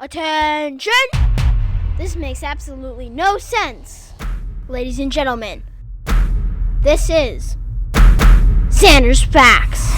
Attention! This makes absolutely no sense. Ladies and gentlemen, this is Zander's Facts.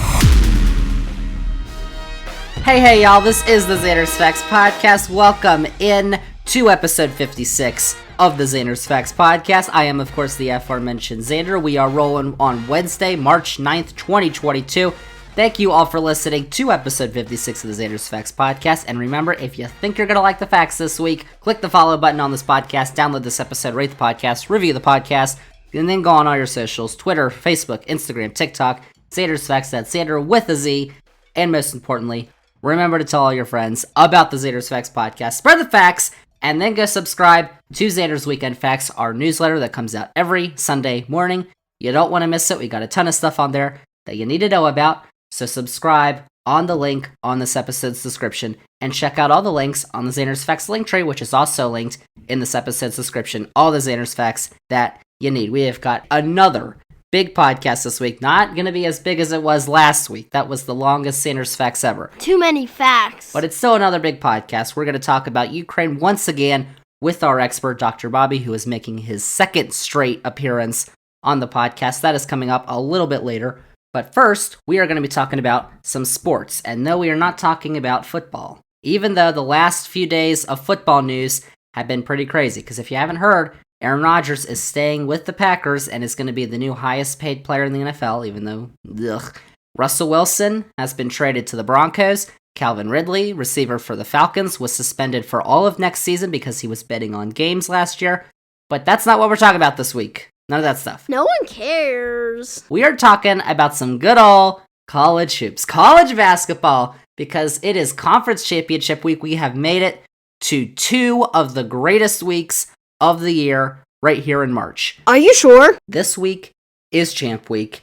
Hey, y'all, this is the Zander's Facts podcast. Welcome in to episode 56 of the Zander's Facts podcast. I am, of course, the aforementioned Zander. We are rolling on Wednesday, March 9th, 2022. Thank you all for listening to episode 56 of the Zander's Facts podcast. And remember, if you think you're going to like the facts this week, click the follow button on this podcast, download this episode, rate the podcast, review the podcast, and then go on all your socials, Twitter, Facebook, Instagram, TikTok, Zander's Facts, that's Zander with a Z. And most importantly, remember to tell all your friends about the Zander's Facts podcast. Spread the facts, and then go subscribe to Zander's Weekend Facts, our newsletter that comes out every Sunday morning. You don't want to miss it. We got a ton of stuff on there that you need to know about. So subscribe on the link on this episode's description, and check out all the links on the Zander's Facts Linktree, which is also linked in this episode's description. All the Zander's Facts that you need. We have got another big podcast this week. Not going to be as big as it was last week. That was the longest Zander's Facts ever. Too many facts. But it's still another big podcast. We're going to talk about Ukraine once again with our expert, Dr. Bobby, who is making his second straight appearance on the podcast. That is coming up a little bit later. But first, we are going to be talking about some sports. And no, we are not talking about football. Even though the last few days of football news have been pretty crazy. Because if you haven't heard, Aaron Rodgers is staying with the Packers and is going to be the new highest paid player in the NFL, even though, Russell Wilson has been traded to the Broncos. Calvin Ridley, receiver for the Falcons, was suspended for all of next season because he was betting on games last year. But that's not what we're talking about this week. None of that stuff. No one cares. We are talking about some good old college hoops, college basketball, because it is conference championship week. We have made it to two of the greatest weeks of the year right here in March. Are you sure? This week is Champ Week.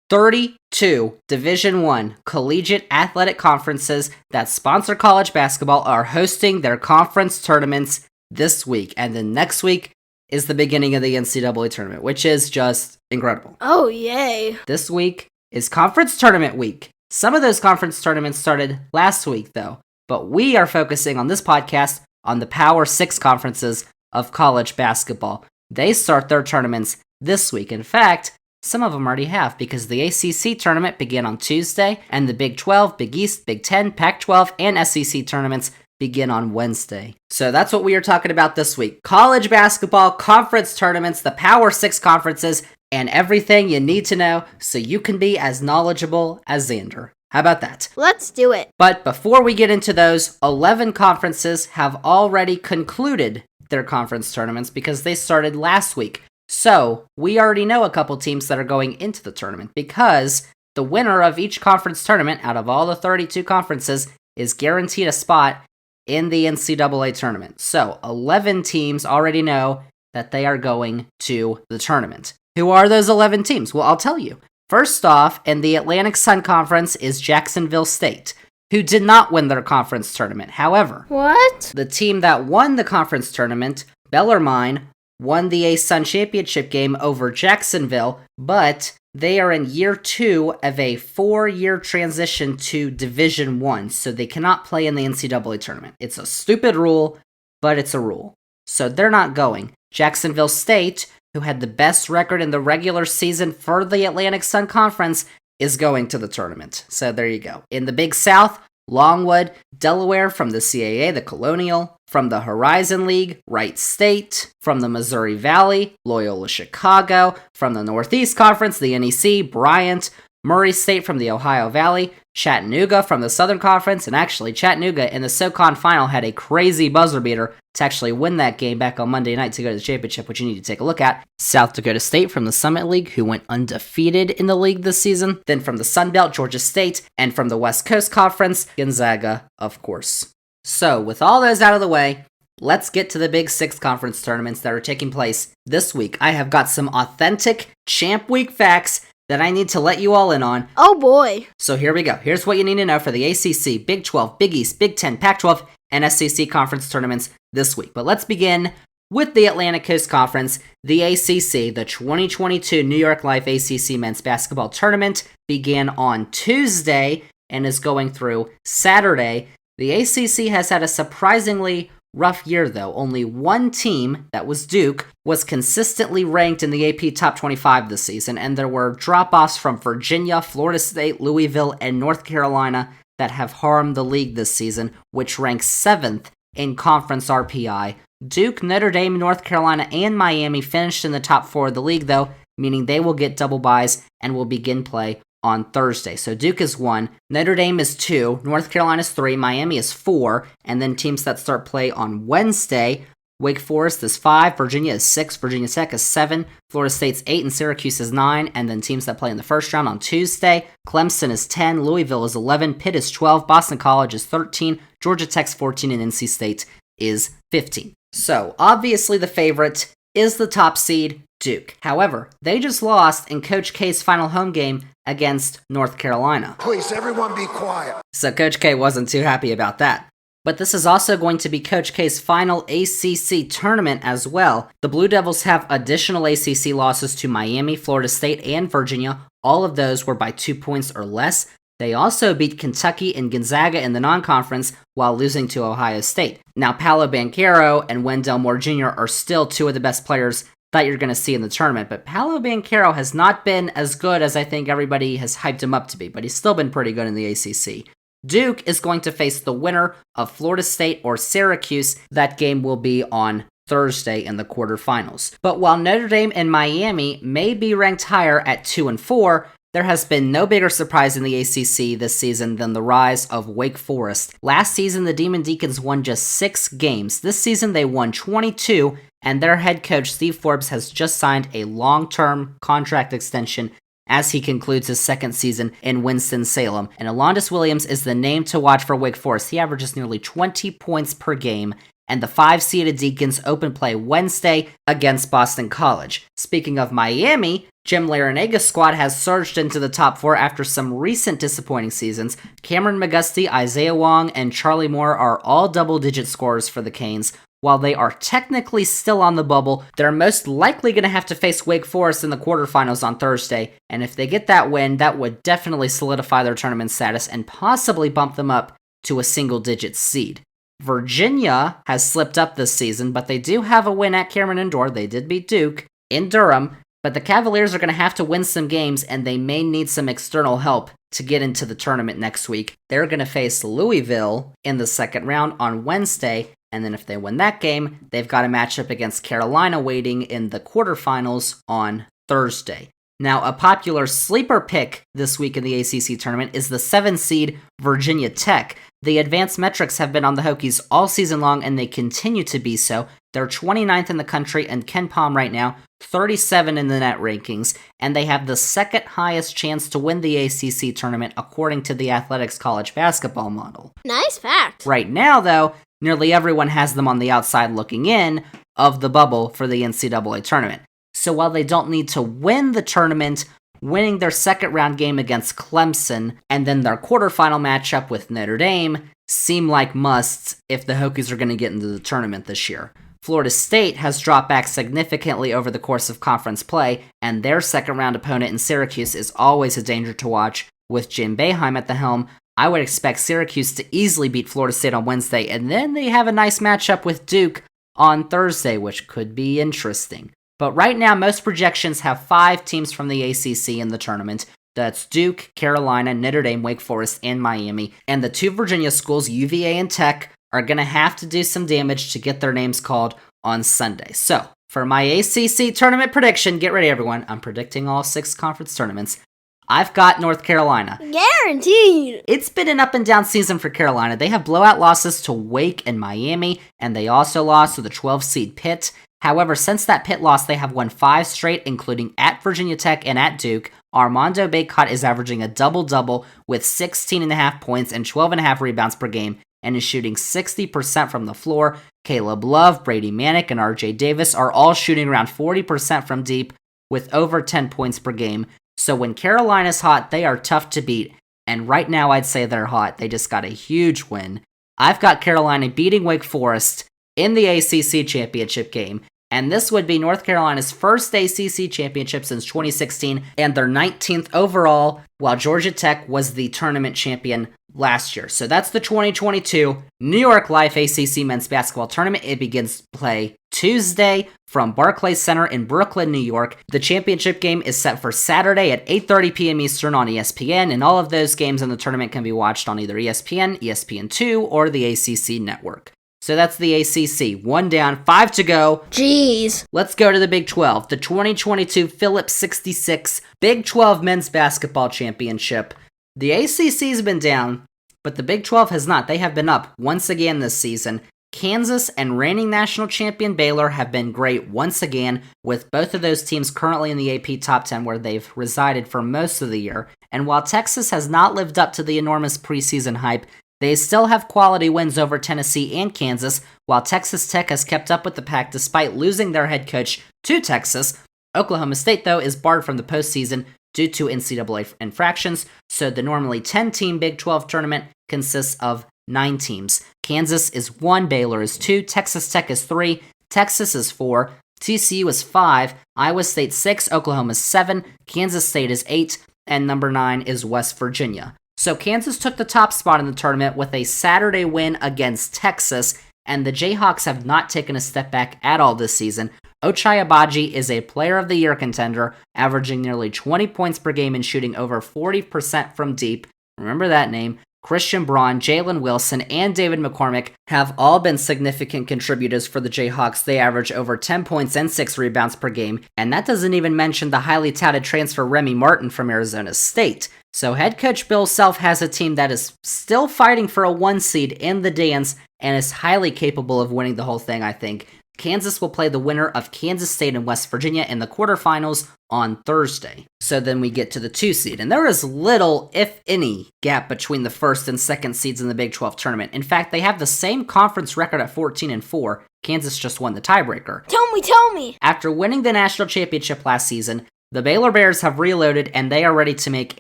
32 Division I collegiate athletic conferences that sponsor college basketball are hosting their conference tournaments this week. And then next week is the beginning of the NCAA tournament, which is just incredible. Oh, yay. This week is conference tournament week. Some of those conference tournaments started last week, though. But we are focusing on this podcast on the Power 6 conferences of college basketball. They start their tournaments this week. In fact, some of them already have, because the ACC tournament began on Tuesday, and the Big 12, Big East, Big 10, Pac-12, and SEC tournaments begin on Wednesday. So that's what we are talking about this week. College basketball, conference tournaments, the Power 6 conferences, and everything you need to know so you can be as knowledgeable as Zander. How about that? Let's do it. But before we get into those, 11 conferences have already concluded their conference tournaments because they started last week. So we already know a couple teams that are going into the tournament because the winner of each conference tournament out of all the 32 conferences is guaranteed a spot in the NCAA tournament. So 11 teams already know that they are going to the tournament. Who are those 11 teams? Well, I'll tell you. First off, in the Atlantic Sun Conference is Jacksonville State, who did not win their conference tournament. However, What? the team that won the conference tournament, Bellarmine, won the A-Sun championship game over Jacksonville, but they are in year 2 of a 4-year transition to Division I, so they cannot play in the NCAA tournament. It's a stupid rule, but it's a rule. So they're not going. Jacksonville State, who had the best record in the regular season for the Atlantic Sun Conference, is going to the tournament. So there you go. In the Big South, Longwood, Delaware from the CAA, the Colonial, from the Horizon League, Wright State, from the Missouri Valley, Loyola Chicago, from the Northeast Conference, the NEC, Bryant, Murray State from the Ohio Valley, Chattanooga from the Southern Conference, and actually Chattanooga in the SoCon final had a crazy buzzer beater to actually win that game back on Monday night to go to the championship, which you need to take a look at. South Dakota State from the Summit League, who went undefeated in the league this season. Then from the Sun Belt, Georgia State, and from the West Coast Conference, Gonzaga, of course. So, with all those out of the way, let's get to the Big 6 conference tournaments that are taking place this week. I have got some authentic Champ Week facts that I need to let you all in on. Oh boy. So here we go. Here's what you need to know for the ACC, Big 12, Big East, Big 10, Pac-12, and SEC conference tournaments this week. But let's begin with the Atlantic Coast Conference. The ACC, the 2022 New York Life ACC Men's Basketball Tournament, began on Tuesday and is going through Saturday. The ACC has had a surprisingly rough year, though. Only one team, that was Duke, was consistently ranked in the AP Top 25 this season, and there were drop-offs from Virginia, Florida State, Louisville, and North Carolina that have harmed the league this season, which ranks 7th in conference RPI. Duke, Notre Dame, North Carolina, and Miami finished in the top 4 of the league, though, meaning they will get double byes and will begin play on Thursday. So Duke is 1, Notre Dame is 2, North Carolina is 3, Miami is 4, and then teams that start play on Wednesday, Wake Forest is 5, Virginia is 6, Virginia Tech is 7, Florida State's 8, and Syracuse is 9, and then teams that play in the first round on Tuesday, Clemson is 10, Louisville is 11, Pitt is 12, Boston College is 13, Georgia Tech's 14, and NC State is 15. So, obviously the favorite is the top seed, Duke. However, they just lost in Coach K's final home game against North Carolina. Please, everyone be quiet. So Coach K wasn't too happy about that. But this is also going to be Coach K's final ACC tournament as well. The Blue Devils have additional ACC losses to Miami, Florida State, and Virginia. All of those were by 2 points or less. They also beat Kentucky and Gonzaga in the non-conference while losing to Ohio State. Now, Paolo Banchero and Wendell Moore Jr. are still two of the best players that you're going to see in the tournament, but Paolo Banchero has not been as good as I think everybody has hyped him up to be, but he's still been pretty good in the ACC. Duke is going to face the winner of Florida State or Syracuse. That game will be on Thursday in the quarterfinals. But while Notre Dame and Miami may be ranked higher at 2 and 4, there has been no bigger surprise in the ACC this season than the rise of Wake Forest. Last season, the Demon Deacons won just 6 games. This season, they won 22, and their head coach, Steve Forbes, has just signed a long-term contract extension as he concludes his second season in Winston-Salem. And Alondas Williams is the name to watch for Wake Forest. He averages nearly 20 points per game, and the 5-seeded Deacons open play Wednesday against Boston College. Speaking of Miami, Jim Laranaga's squad has surged into the top 4 after some recent disappointing seasons. Cameron McGusty, Isaiah Wong, and Charlie Moore are all double-digit scorers for the Canes. While they are technically still on the bubble, they're most likely going to have to face Wake Forest in the quarterfinals on Thursday, and if they get that win, that would definitely solidify their tournament status and possibly bump them up to a single-digit seed. Virginia has slipped up this season, but they do have a win at Cameron Indoor. They did beat Duke in Durham, but the Cavaliers are going to have to win some games, and they may need some external help to get into the tournament next week. They're going to face Louisville in the second round on Wednesday, and then if they win that game, they've got a matchup against Carolina waiting in the quarterfinals on Thursday. Now, a popular sleeper pick this week in the ACC tournament is the 7-seed Virginia Tech. The advanced metrics have been on the Hokies all season long, and they continue to be so. They're 29th in the country and Ken Palm right now, 37 in the net rankings, and they have the second highest chance to win the ACC tournament according to the Athletics College Basketball model. Nice fact. Right now, though, nearly everyone has them on the outside looking in of the bubble for the NCAA tournament. So while they don't need to win the tournament, winning their second round game against Clemson and then their quarterfinal matchup with Notre Dame seem like musts if the Hokies are going to get into the tournament this year. Florida State has dropped back significantly over the course of conference play, and their second round opponent in Syracuse is always a danger to watch. With Jim Boeheim at the helm, I would expect Syracuse to easily beat Florida State on Wednesday, and then they have a nice matchup with Duke on Thursday, which could be interesting. But right now, most projections have 5 teams from the ACC in the tournament. That's Duke, Carolina, Notre Dame, Wake Forest, and Miami. And the 2 Virginia schools, UVA and Tech, are going to have to do some damage to get their names called on Sunday. So, for my ACC tournament prediction, get ready everyone, I'm predicting all 6 conference tournaments. I've got North Carolina. Guaranteed. It's been an up and down season for Carolina. They have blowout losses to Wake and Miami, and they also lost to the 12-seed Pitt. However, since that Pitt loss, they have won 5 straight, including at Virginia Tech and at Duke. Armando Bacot is averaging a double-double with 16.5 points and 12.5 rebounds per game, and is shooting 60% from the floor. Caleb Love, Brady Manick, and RJ Davis are all shooting around 40% from deep with over 10 points per game. So when Carolina's hot, they are tough to beat, and right now I'd say they're hot. They just got a huge win. I've got Carolina beating Wake Forest in the ACC championship game, And this would be North Carolina's first ACC championship since 2016 and their 19th overall, while Georgia Tech was the tournament champion last year. So that's the 2022 New York Life ACC men's basketball tournament. It begins play Tuesday from Barclays Center in Brooklyn, New York. The championship game is set for Saturday at 8:30 p.m. Eastern on ESPN, and all of those games in the tournament can be watched on either ESPN, ESPN2, or the ACC network. So that's the ACC. 1 down, 5 to go. Jeez. Let's go to the Big 12. The 2022 Phillips 66 Big 12 Men's Basketball Championship. The ACC's been down, but the Big 12 has not. They have been up once again this season. Kansas and reigning national champion Baylor have been great once again, with both of those teams currently in the AP Top 10 where they've resided for most of the year. And while Texas has not lived up to the enormous preseason hype, they still have quality wins over Tennessee and Kansas, while Texas Tech has kept up with the pack despite losing their head coach to Texas. Oklahoma State, though, is barred from the postseason due to NCAA infractions, so the normally 10-team Big 12 tournament consists of 9 teams. Kansas is 1, Baylor is 2, Texas Tech is 3, Texas is 4, TCU is 5, Iowa State 6, Oklahoma 7, Kansas State is 8, and number 9 is West Virginia. So Kansas took the top spot in the tournament with a Saturday win against Texas, and the Jayhawks have not taken a step back at all this season. Ochai Agbaji is a Player of the Year contender, averaging nearly 20 points per game and shooting over 40% from deep. Remember that name. Christian Braun, Jalen Wilson, and David McCormick have all been significant contributors for the Jayhawks. They average over 10 points and 6 rebounds per game, and that doesn't even mention the highly touted transfer Remy Martin from Arizona State. So head coach Bill Self has a team that is still fighting for a 1 seed in the dance and is highly capable of winning the whole thing, I think. Kansas will play the winner of Kansas State and West Virginia in the quarterfinals on Thursday. So then we get to the 2 seed, and there is little, if any, gap between the 1st and 2nd seeds in the Big 12 tournament. In fact, they have the same conference record at 14-4. Kansas just won the tiebreaker. Tell me. After winning the national championship last season, the Baylor Bears have reloaded and they are ready to make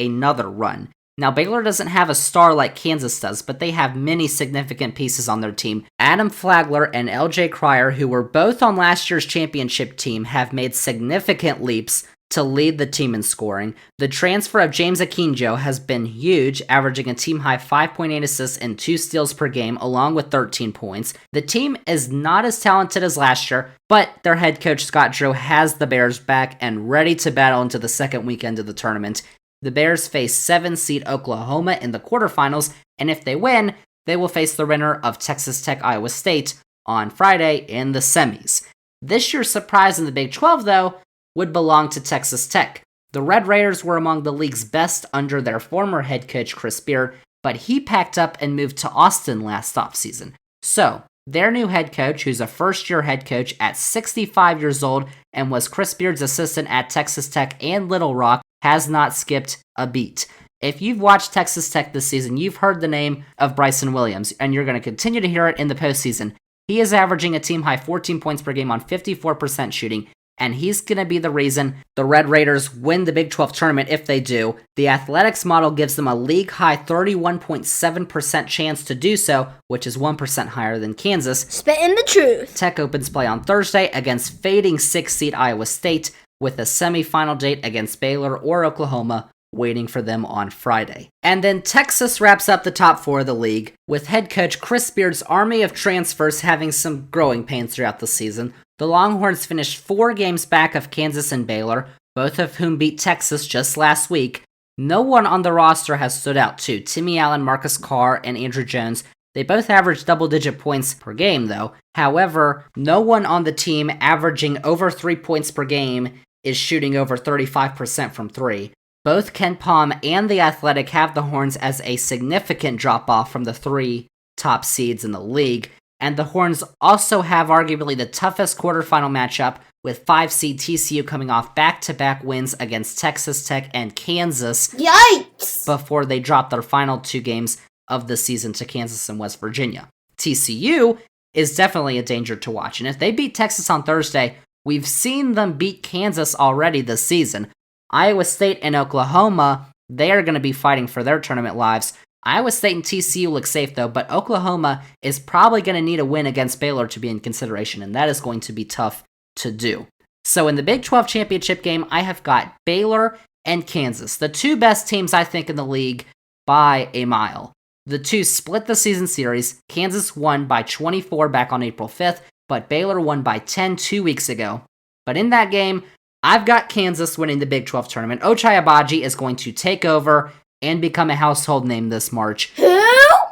another run. Now, Baylor doesn't have a star like Kansas does, but they have many significant pieces on their team. Adam Flagler and LJ Cryer, who were both on last year's championship team, have made significant leaps to lead the team in scoring. The transfer of James Akinjo has been huge, averaging a team-high 5.8 assists and 2 steals per game, along with 13 points. The team is not as talented as last year, but their head coach Scott Drew has the Bears back and ready to battle into the second weekend of the tournament. The Bears face 7-seed Oklahoma in the quarterfinals, and if they win, they will face the winner of Texas Tech Iowa State on Friday in the semis. This year's surprise in the Big 12, though, would belong to Texas Tech. The Red Raiders were among the league's best under their former head coach Chris Beard, but he packed up and moved to Austin last offseason. So, their new head coach, who's a first-year head coach at 65 years old and was Chris Beard's assistant at Texas Tech and Little Rock, has not skipped a beat. If you've watched Texas Tech this season, you've heard the name of Bryson Williams, and you're going to continue to hear it in the postseason. He is averaging a team-high 14 points per game on 54% shooting, and he's going to be the reason the Red Raiders win the Big 12 tournament if they do. The athletics model gives them a league-high 31.7% chance to do so, which is 1% higher than Kansas. Spitting the truth. Tech opens play on Thursday against fading 6-seed Iowa State, with a semifinal date against Baylor or Oklahoma waiting for them on Friday. And then Texas wraps up the top 4 of the league, with head coach Chris Beard's army of transfers having some growing pains throughout the season. The Longhorns finished 4 games back of Kansas and Baylor, both of whom beat Texas just last week. No one on the roster has stood out too. Timmy Allen, Marcus Carr, and Andrew Jones. They both averaged double-digit points per game, though. However, no one on the team averaging over 3 points per game is shooting over 35% from 3. Both Ken Palm and The Athletic have the Horns as a significant drop-off from the 3 top seeds in the league, and the Horns also have arguably the toughest quarterfinal matchup, with 5-seed TCU coming off back-to-back wins against Texas Tech and Kansas. Yikes! Before they drop their final 2 games of the season to Kansas and West Virginia. TCU is definitely a danger to watch, and if they beat Texas on Thursday, we've seen them beat Kansas already this season. Iowa State and Oklahoma, they are going to be fighting for their tournament lives. Iowa State and TCU look safe though, but Oklahoma is probably going to need a win against Baylor to be in consideration, and that is going to be tough to do. So in the Big 12 championship game, I have got Baylor and Kansas, the two best teams I think in the league by a mile. The two split the season series. Kansas won by 24 back on April 5th, but Baylor won by 10 2 weeks ago. But in that game, I've got Kansas winning the Big 12 tournament. Ochai Agbaji is going to take over and become a household name this March. Who?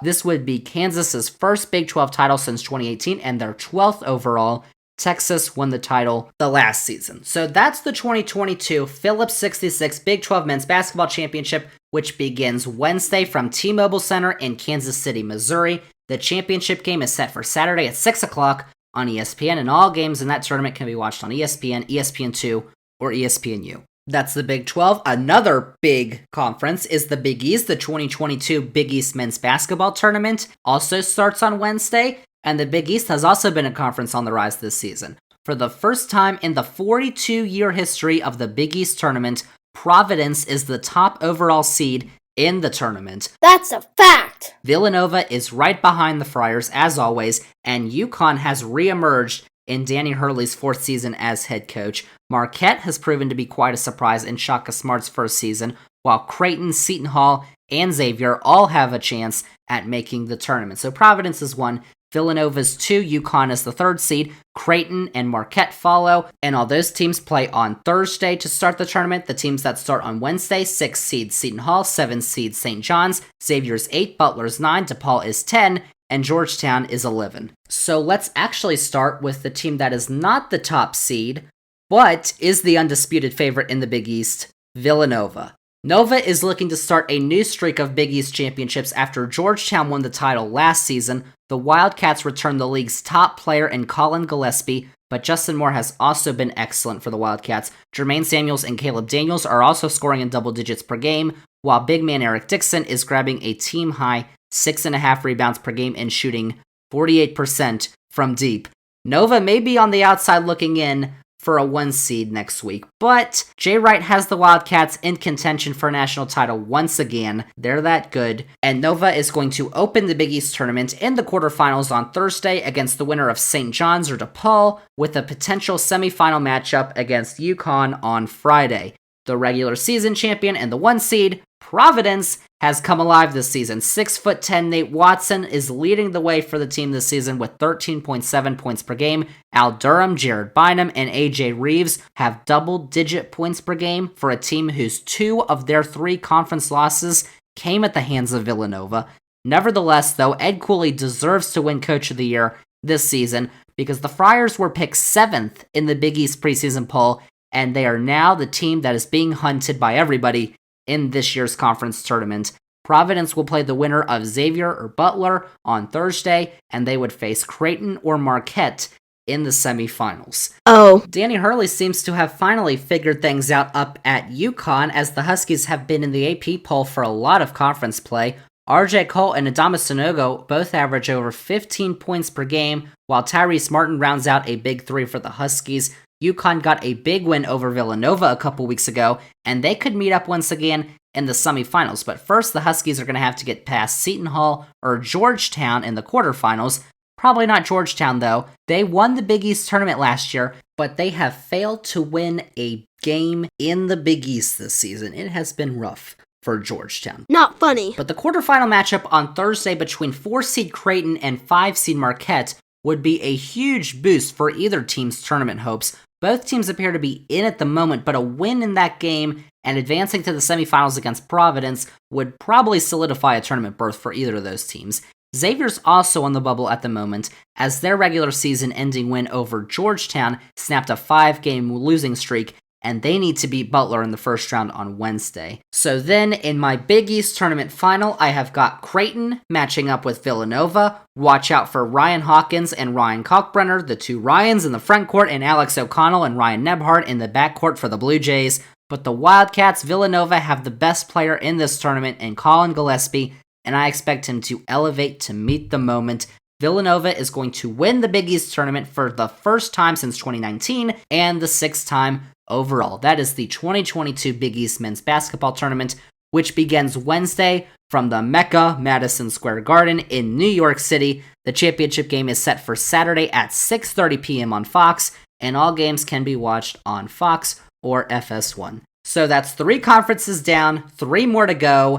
This would be Kansas's first Big 12 title since 2018 and their 12th overall. Texas won the title the last season. So that's the 2022 Phillips 66 Big 12 Men's Basketball Championship, which begins Wednesday from T-Mobile Center in Kansas City, Missouri. The championship game is set for Saturday at 6 o'clock on ESPN, and all games in that tournament can be watched on ESPN, ESPN2, or ESPNU. That's the Big 12. Another big conference is the Big East. The 2022 Big East Men's Basketball Tournament also starts on Wednesday, and the Big East has also been a conference on the rise this season. For the first time in the 42-year history of the Big East Tournament, Providence is the top overall seed in the tournament. That's a fact. Villanova is right behind the Friars, as always, and UConn has reemerged in Danny Hurley's fourth season as head coach. Marquette has proven to be quite a surprise in Shaka Smart's first season, while Creighton, Seton Hall, and Xavier all have a chance at making the tournament. So Providence is one, Villanova's 2, UConn is the 3rd seed, Creighton and Marquette follow, and all those teams play on Thursday to start the tournament. The teams that start on Wednesday, 6 seed Seton Hall, 7 seed St. John's, Xavier's 8, Butler's 9, DePaul is 10, and Georgetown is 11. So let's actually start with the team that is not the top seed, but is the undisputed favorite in the Big East, Villanova. Nova is looking to start a new streak of Big East championships after Georgetown won the title last season. The Wildcats returned the league's top player in Colin Gillespie, but Justin Moore has also been excellent for the Wildcats. Jermaine Samuels and Caleb Daniels are also scoring in double digits per game, while big man Eric Dixon is grabbing a team-high 6.5 rebounds per game and shooting 48% from deep. Nova may be on the outside looking in for a 1 seed next week, but Jay Wright has the Wildcats in contention for a national title once again. They're that good, and Nova is going to open the Big East tournament in the quarterfinals on Thursday against the winner of St. John's or DePaul, with a potential semifinal matchup against UConn on Friday. The regular season champion and the 1 seed, Providence, has come alive this season. 6'10" Nate Watson is leading the way for the team this season with 13.7 points per game. Al Durham, Jared Bynum, and AJ Reeves have double-digit points per game for a team whose 2 of their 3 conference losses came at the hands of Villanova. Nevertheless, though, Ed Cooley deserves to win Coach of the Year this season because the Friars were picked 7th in the Big East preseason poll, and they are now the team that is being hunted by everybody in this year's conference tournament. Providence will play the winner of Xavier or Butler on Thursday, and they would face Creighton or Marquette in the semifinals. Oh. Danny Hurley seems to have finally figured things out up at UConn, as the Huskies have been in the AP poll for a lot of conference play. RJ Cole and Adama Sanogo both average over 15 points per game, while Tyrese Martin rounds out a big 3 for the Huskies. UConn got a big win over Villanova a couple weeks ago, and they could meet up once again in the semifinals. But first, the Huskies are going to have to get past Seton Hall or Georgetown in the quarterfinals. Probably not Georgetown, though. They won the Big East tournament last year, but they have failed to win a game in the Big East this season. It has been rough for Georgetown. Not funny. But the quarterfinal matchup on Thursday between 4-seed Creighton and 5-seed Marquette would be a huge boost for either team's tournament hopes. Both teams appear to be in at the moment, but a win in that game and advancing to the semifinals against Providence would probably solidify a tournament berth for either of those teams. Xavier's also on the bubble at the moment, as their regular season-ending win over Georgetown snapped a 5-game losing streak, and they need to beat Butler in the first round on Wednesday. So then, in my Big East tournament final, I have got Creighton matching up with Villanova. Watch out for Ryan Hawkins and Ryan Kalkbrenner, the 2 Ryans in the front court, and Alex O'Connell and Ryan Nebhart in the backcourt for the Blue Jays. But the Wildcats, Villanova, have the best player in this tournament in Colin Gillespie, and I expect him to elevate to meet the moment. Villanova is going to win the Big East tournament for the first time since 2019, and the 6th time overall. That is the 2022 Big East Men's Basketball Tournament, which begins Wednesday from the Mecca, Madison Square Garden in New York City. The championship game is set for Saturday at 6:30 p.m. on Fox, and all games can be watched on Fox or FS1. So that's 3 conferences down, 3 more to go.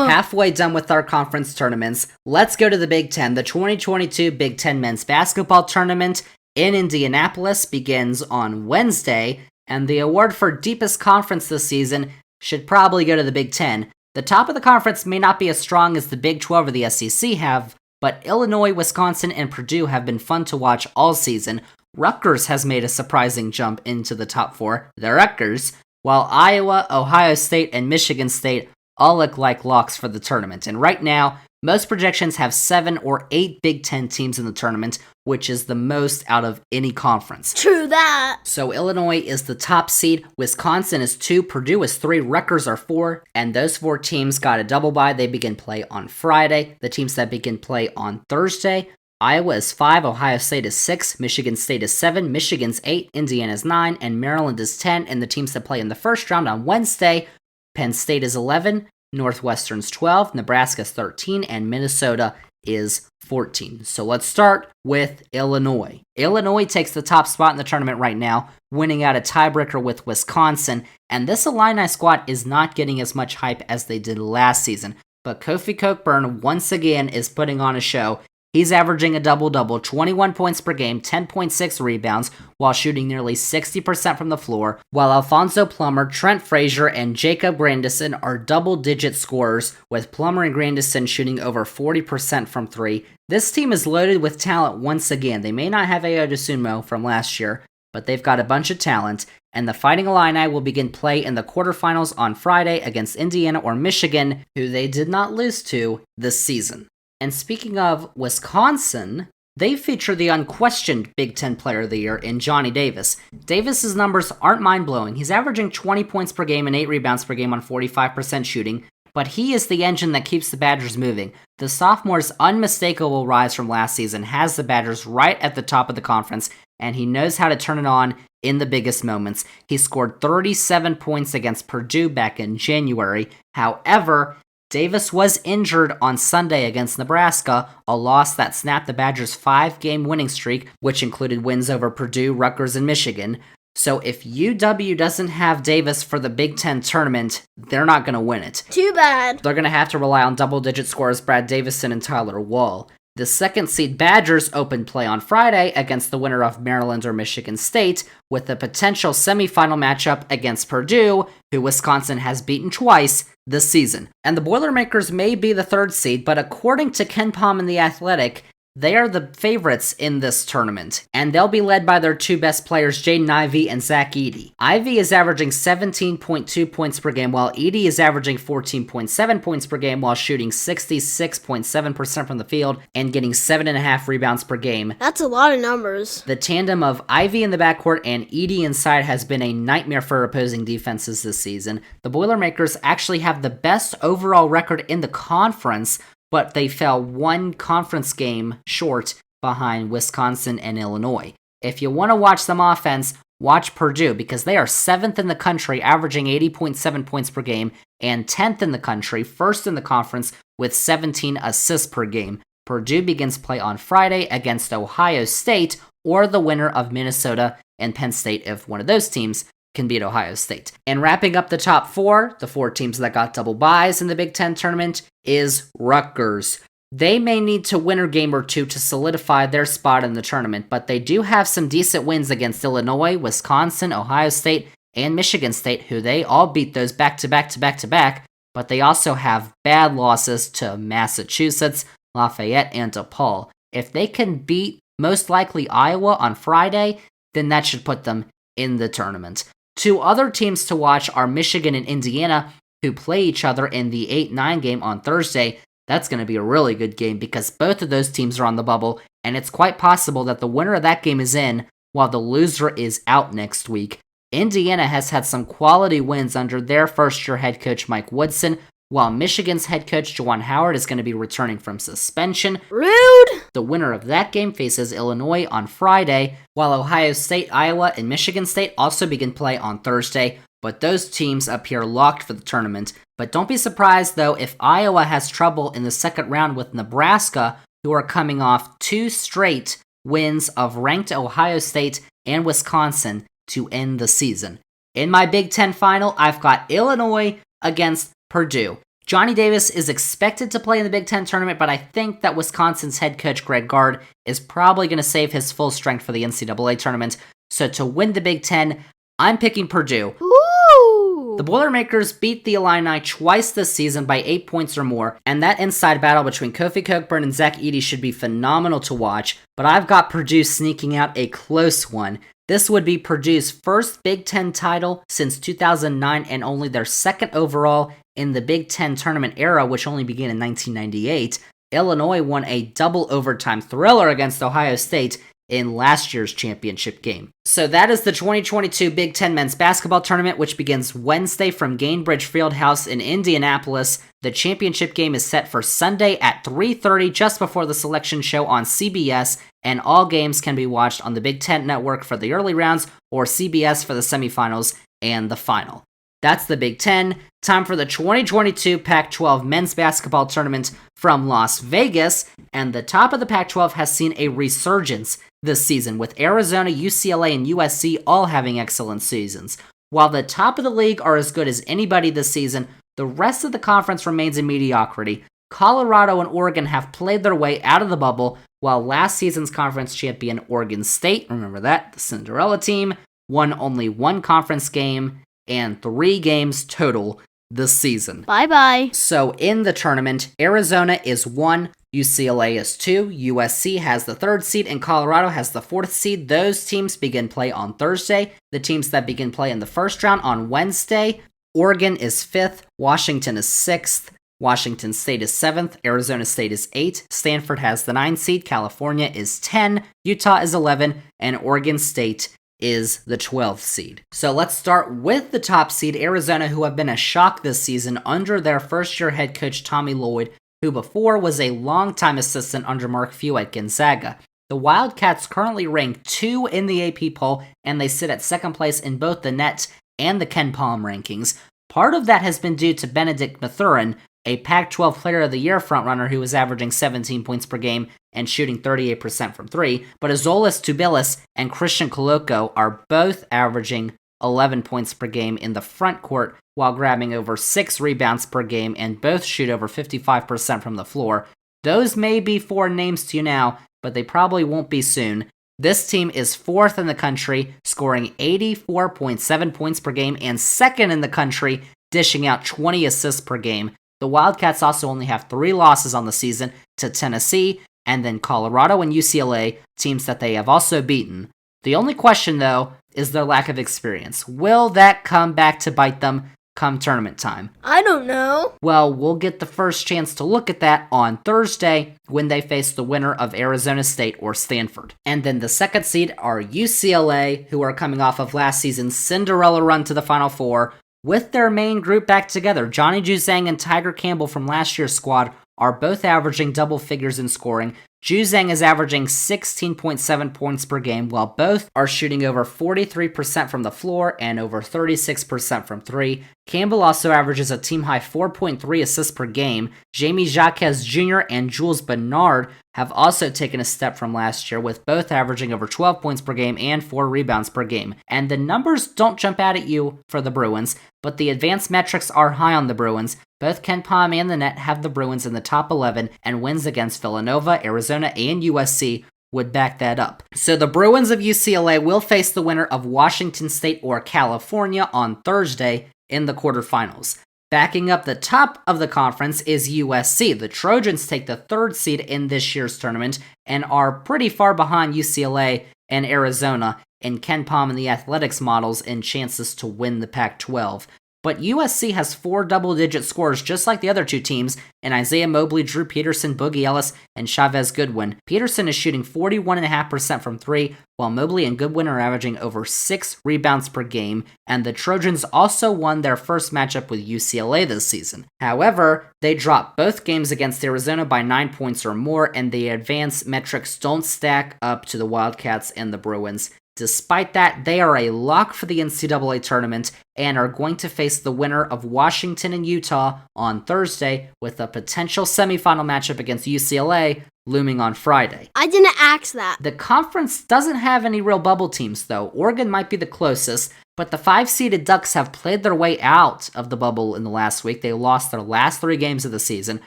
Halfway done with our conference tournaments. Let's go to the Big Ten. The 2022 Big Ten Men's Basketball Tournament in Indianapolis begins on Wednesday, and the award for deepest conference this season should probably go to the Big Ten. The top of the conference may not be as strong as the Big 12 or the SEC have, but Illinois, Wisconsin, and Purdue have been fun to watch all season. Rutgers has made a surprising jump into the top 4, the Rutgers, while Iowa, Ohio State, and Michigan State all look like locks for the tournament. And right now, most projections have 7 or 8 Big Ten teams in the tournament, which is the most out of any conference. True that. So Illinois is the top seed, Wisconsin is 2, Purdue is 3, Rutgers are 4, and those 4 teams got a double bye. They begin play on Friday. The teams that begin play on Thursday, Iowa is 5, Ohio State is 6, Michigan State is 7, Michigan's 8, Indiana's 9, and Maryland is 10, and the teams that play in the first round on Wednesday, Penn State is 11, Northwestern's 12, Nebraska's 13, and Minnesota is 14. So let's start with Illinois. Illinois takes the top spot in the tournament right now, winning out a tiebreaker with Wisconsin, and this Illini squad is not getting as much hype as they did last season, but Kofi Cockburn once again is putting on a show. He's averaging a double-double, 21 points per game, 10.6 rebounds, while shooting nearly 60% from the floor, while Alfonso Plummer, Trent Frazier, and Jacob Grandison are double-digit scorers, with Plummer and Grandison shooting over 40% from 3. This team is loaded with talent once again. They may not have Ayo Dosunmu from last year, but they've got a bunch of talent, and the Fighting Illini will begin play in the quarterfinals on Friday against Indiana or Michigan, who they did not lose to this season. And speaking of Wisconsin, they feature the unquestioned Big Ten Player of the Year in Johnny Davis. Davis's numbers aren't mind-blowing. He's averaging 20 points per game and 8 rebounds per game on 45% shooting, but he is the engine that keeps the Badgers moving. The sophomore's unmistakable rise from last season has the Badgers right at the top of the conference, and he knows how to turn it on in the biggest moments. He scored 37 points against Purdue back in January. However, Davis was injured on Sunday against Nebraska, a loss that snapped the Badgers' 5-game winning streak, which included wins over Purdue, Rutgers, and Michigan. So if UW doesn't have Davis for the Big Ten tournament, they're not going to win it. Too bad. They're going to have to rely on double-digit scorers Brad Davison and Tyler Wall. The second-seed Badgers open play on Friday against the winner of Maryland or Michigan State, with a potential semifinal matchup against Purdue, who Wisconsin has beaten twice this season. And the Boilermakers may be the third seed, but according to Ken Pom and The Athletic, they are the favorites in this tournament, and they'll be led by their 2 best players, Jaden Ivey and Zach Edey. Ivey is averaging 17.2 points per game, while Edey is averaging 14.7 points per game while shooting 66.7% from the field and getting 7.5 rebounds per game. That's a lot of numbers. The tandem of Ivey in the backcourt and Edey inside has been a nightmare for opposing defenses this season. The Boilermakers actually have the best overall record in the conference, but they fell 1 conference game short behind Wisconsin and Illinois. If you want to watch them offense, watch Purdue, because they are 7th in the country, averaging 80.7 points per game, and 10th in the country, 1st in the conference, with 17 assists per game. Purdue begins play on Friday against Ohio State, or the winner of Minnesota and Penn State if one of those teams can beat Ohio State. And wrapping up the top 4, the 4 teams that got double byes in the Big Ten tournament, is Rutgers. They may need to win a game or 2 to solidify their spot in the tournament, but they do have some decent wins against Illinois, Wisconsin, Ohio State, and Michigan State, who they all beat those back-to-back, but they also have bad losses to Massachusetts, Lafayette, and DePaul. If they can beat, most likely, Iowa on Friday, then that should put them in the tournament. 2 other teams to watch are Michigan and Indiana, who play each other in the 8-9 game on Thursday. That's going to be a really good game because both of those teams are on the bubble, and it's quite possible that the winner of that game is in, while the loser is out next week. Indiana has had some quality wins under their first-year head coach Mike Woodson, while Michigan's head coach Juwan Howard is going to be returning from suspension. Rude! The winner of that game faces Illinois on Friday, while Ohio State, Iowa, and Michigan State also begin play on Thursday, but those teams appear locked for the tournament. But don't be surprised, though, if Iowa has trouble in the second round with Nebraska, who are coming off 2 straight wins of ranked Ohio State and Wisconsin to end the season. In my Big Ten final, I've got Illinois against Purdue. Johnny Davis is expected to play in the Big Ten tournament, but I think that Wisconsin's head coach Greg Gard is probably going to save his full strength for the NCAA tournament. So to win the Big Ten, I'm picking Purdue. Ooh. The Boilermakers beat the Illini twice this season by 8 points or more, and that inside battle between Kofi Cockburn and Zach Edey should be phenomenal to watch, but I've got Purdue sneaking out a close one. This would be Purdue's first Big Ten title since 2009 and only their second overall in the Big Ten tournament era, which only began in 1998. Illinois won a double overtime thriller against Ohio State in last year's championship game. So that is the 2022 Big Ten men's basketball tournament, which begins Wednesday from Gainbridge Fieldhouse in Indianapolis. The championship game is set for Sunday at 3:30, just before the selection show on CBS, and all games can be watched on the Big Ten Network for the early rounds or CBS for the semifinals and the final. That's the Big Ten. Time for the 2022 Pac-12 men's basketball tournament from Las Vegas, and the top of the Pac-12 has seen a resurgence this season, with Arizona, UCLA, and USC all having excellent seasons. While the top of the league are as good as anybody this season, the rest of the conference remains in mediocrity. Colorado and Oregon have played their way out of the bubble, while last season's conference champion Oregon State, remember that, the Cinderella team, won only one conference game and 3 games total this season. Bye-bye. So in the tournament, Arizona is 1, UCLA is 2, USC has the 3rd seed, and Colorado has the 4th seed. Those teams begin play on Thursday. The teams that begin play in the first round on Wednesday. Oregon is 5th, Washington is 6th, Washington State is 7th, Arizona State is 8, Stanford has the 9th seed, California is 10, Utah is 11, and Oregon State is the 12th seed. So let's start with the top seed, Arizona, who have been a shock this season under their first-year head coach Tommy Lloyd, who before was a longtime assistant under Mark Few at Gonzaga. The Wildcats currently rank 2 in the AP poll, and they sit at 2nd place in both the net and the Ken Palm rankings. Part of that has been due to Benedict Mathurin, a Pac-12 Player of the Year frontrunner who was averaging 17 points per game and shooting 38% from 3, but Azolas Tubelis and Christian Koloko are both averaging 11 points per game in the front court while grabbing over 6 rebounds per game, and both shoot over 55% from the floor. Those may be foreign names to you now, but they probably won't be soon. This team is 4th in the country, scoring 84.7 points per game, and 2nd in the country, dishing out 20 assists per game. The Wildcats also only have 3 losses on the season to Tennessee, and then Colorado and UCLA, teams that they have also beaten. The only question, though, is their lack of experience. Will that come back to bite them come tournament time? I don't know. Well, we'll get the first chance to look at that on Thursday when they face the winner of Arizona State or Stanford. And then the 2nd seed are UCLA, who are coming off of last season's Cinderella run to the Final Four. With their main group back together, Johnny Juzang and Tiger Campbell from last year's squad are both averaging double figures in scoring. Juzang is averaging 16.7 points per game, while both are shooting over 43% from the floor and over 36% from 3. Campbell also averages a team-high 4.3 assists per game. Jamie Jacques Jr. and Jules Bernard have also taken a step from last year, with both averaging over 12 points per game and 4 rebounds per game. And the numbers don't jump out at you for the Bruins, but the advanced metrics are high on the Bruins. Both Ken Palm and the net have the Bruins in the top 11, and wins against Villanova, Arizona, and USC would back that up. So the Bruins of UCLA will face the winner of Washington State or California on Thursday in the quarterfinals. Backing up the top of the conference is USC. The Trojans take the 3rd seed in this year's tournament and are pretty far behind UCLA and Arizona in Ken Palm and the Athletics models in chances to win the Pac-12. But USC has 4 double-digit scorers just like the other 2 teams in Isaiah Mobley, Drew Peterson, Boogie Ellis, and Chavez Goodwin. Peterson is shooting 41.5% from 3, while Mobley and Goodwin are averaging over 6 rebounds per game, and the Trojans also won their first matchup with UCLA this season. However, they dropped both games against Arizona by 9 points or more, and the advanced metrics don't stack up to the Wildcats and the Bruins. Despite that, they are a lock for the NCAA tournament and are going to face the winner of Washington and Utah on Thursday, with a potential semifinal matchup against UCLA looming on Friday. I didn't ask that. The conference doesn't have any real bubble teams, though. Oregon might be the closest, but the 5-seeded Ducks have played their way out of the bubble in the last week. They lost their last 3 games of the season,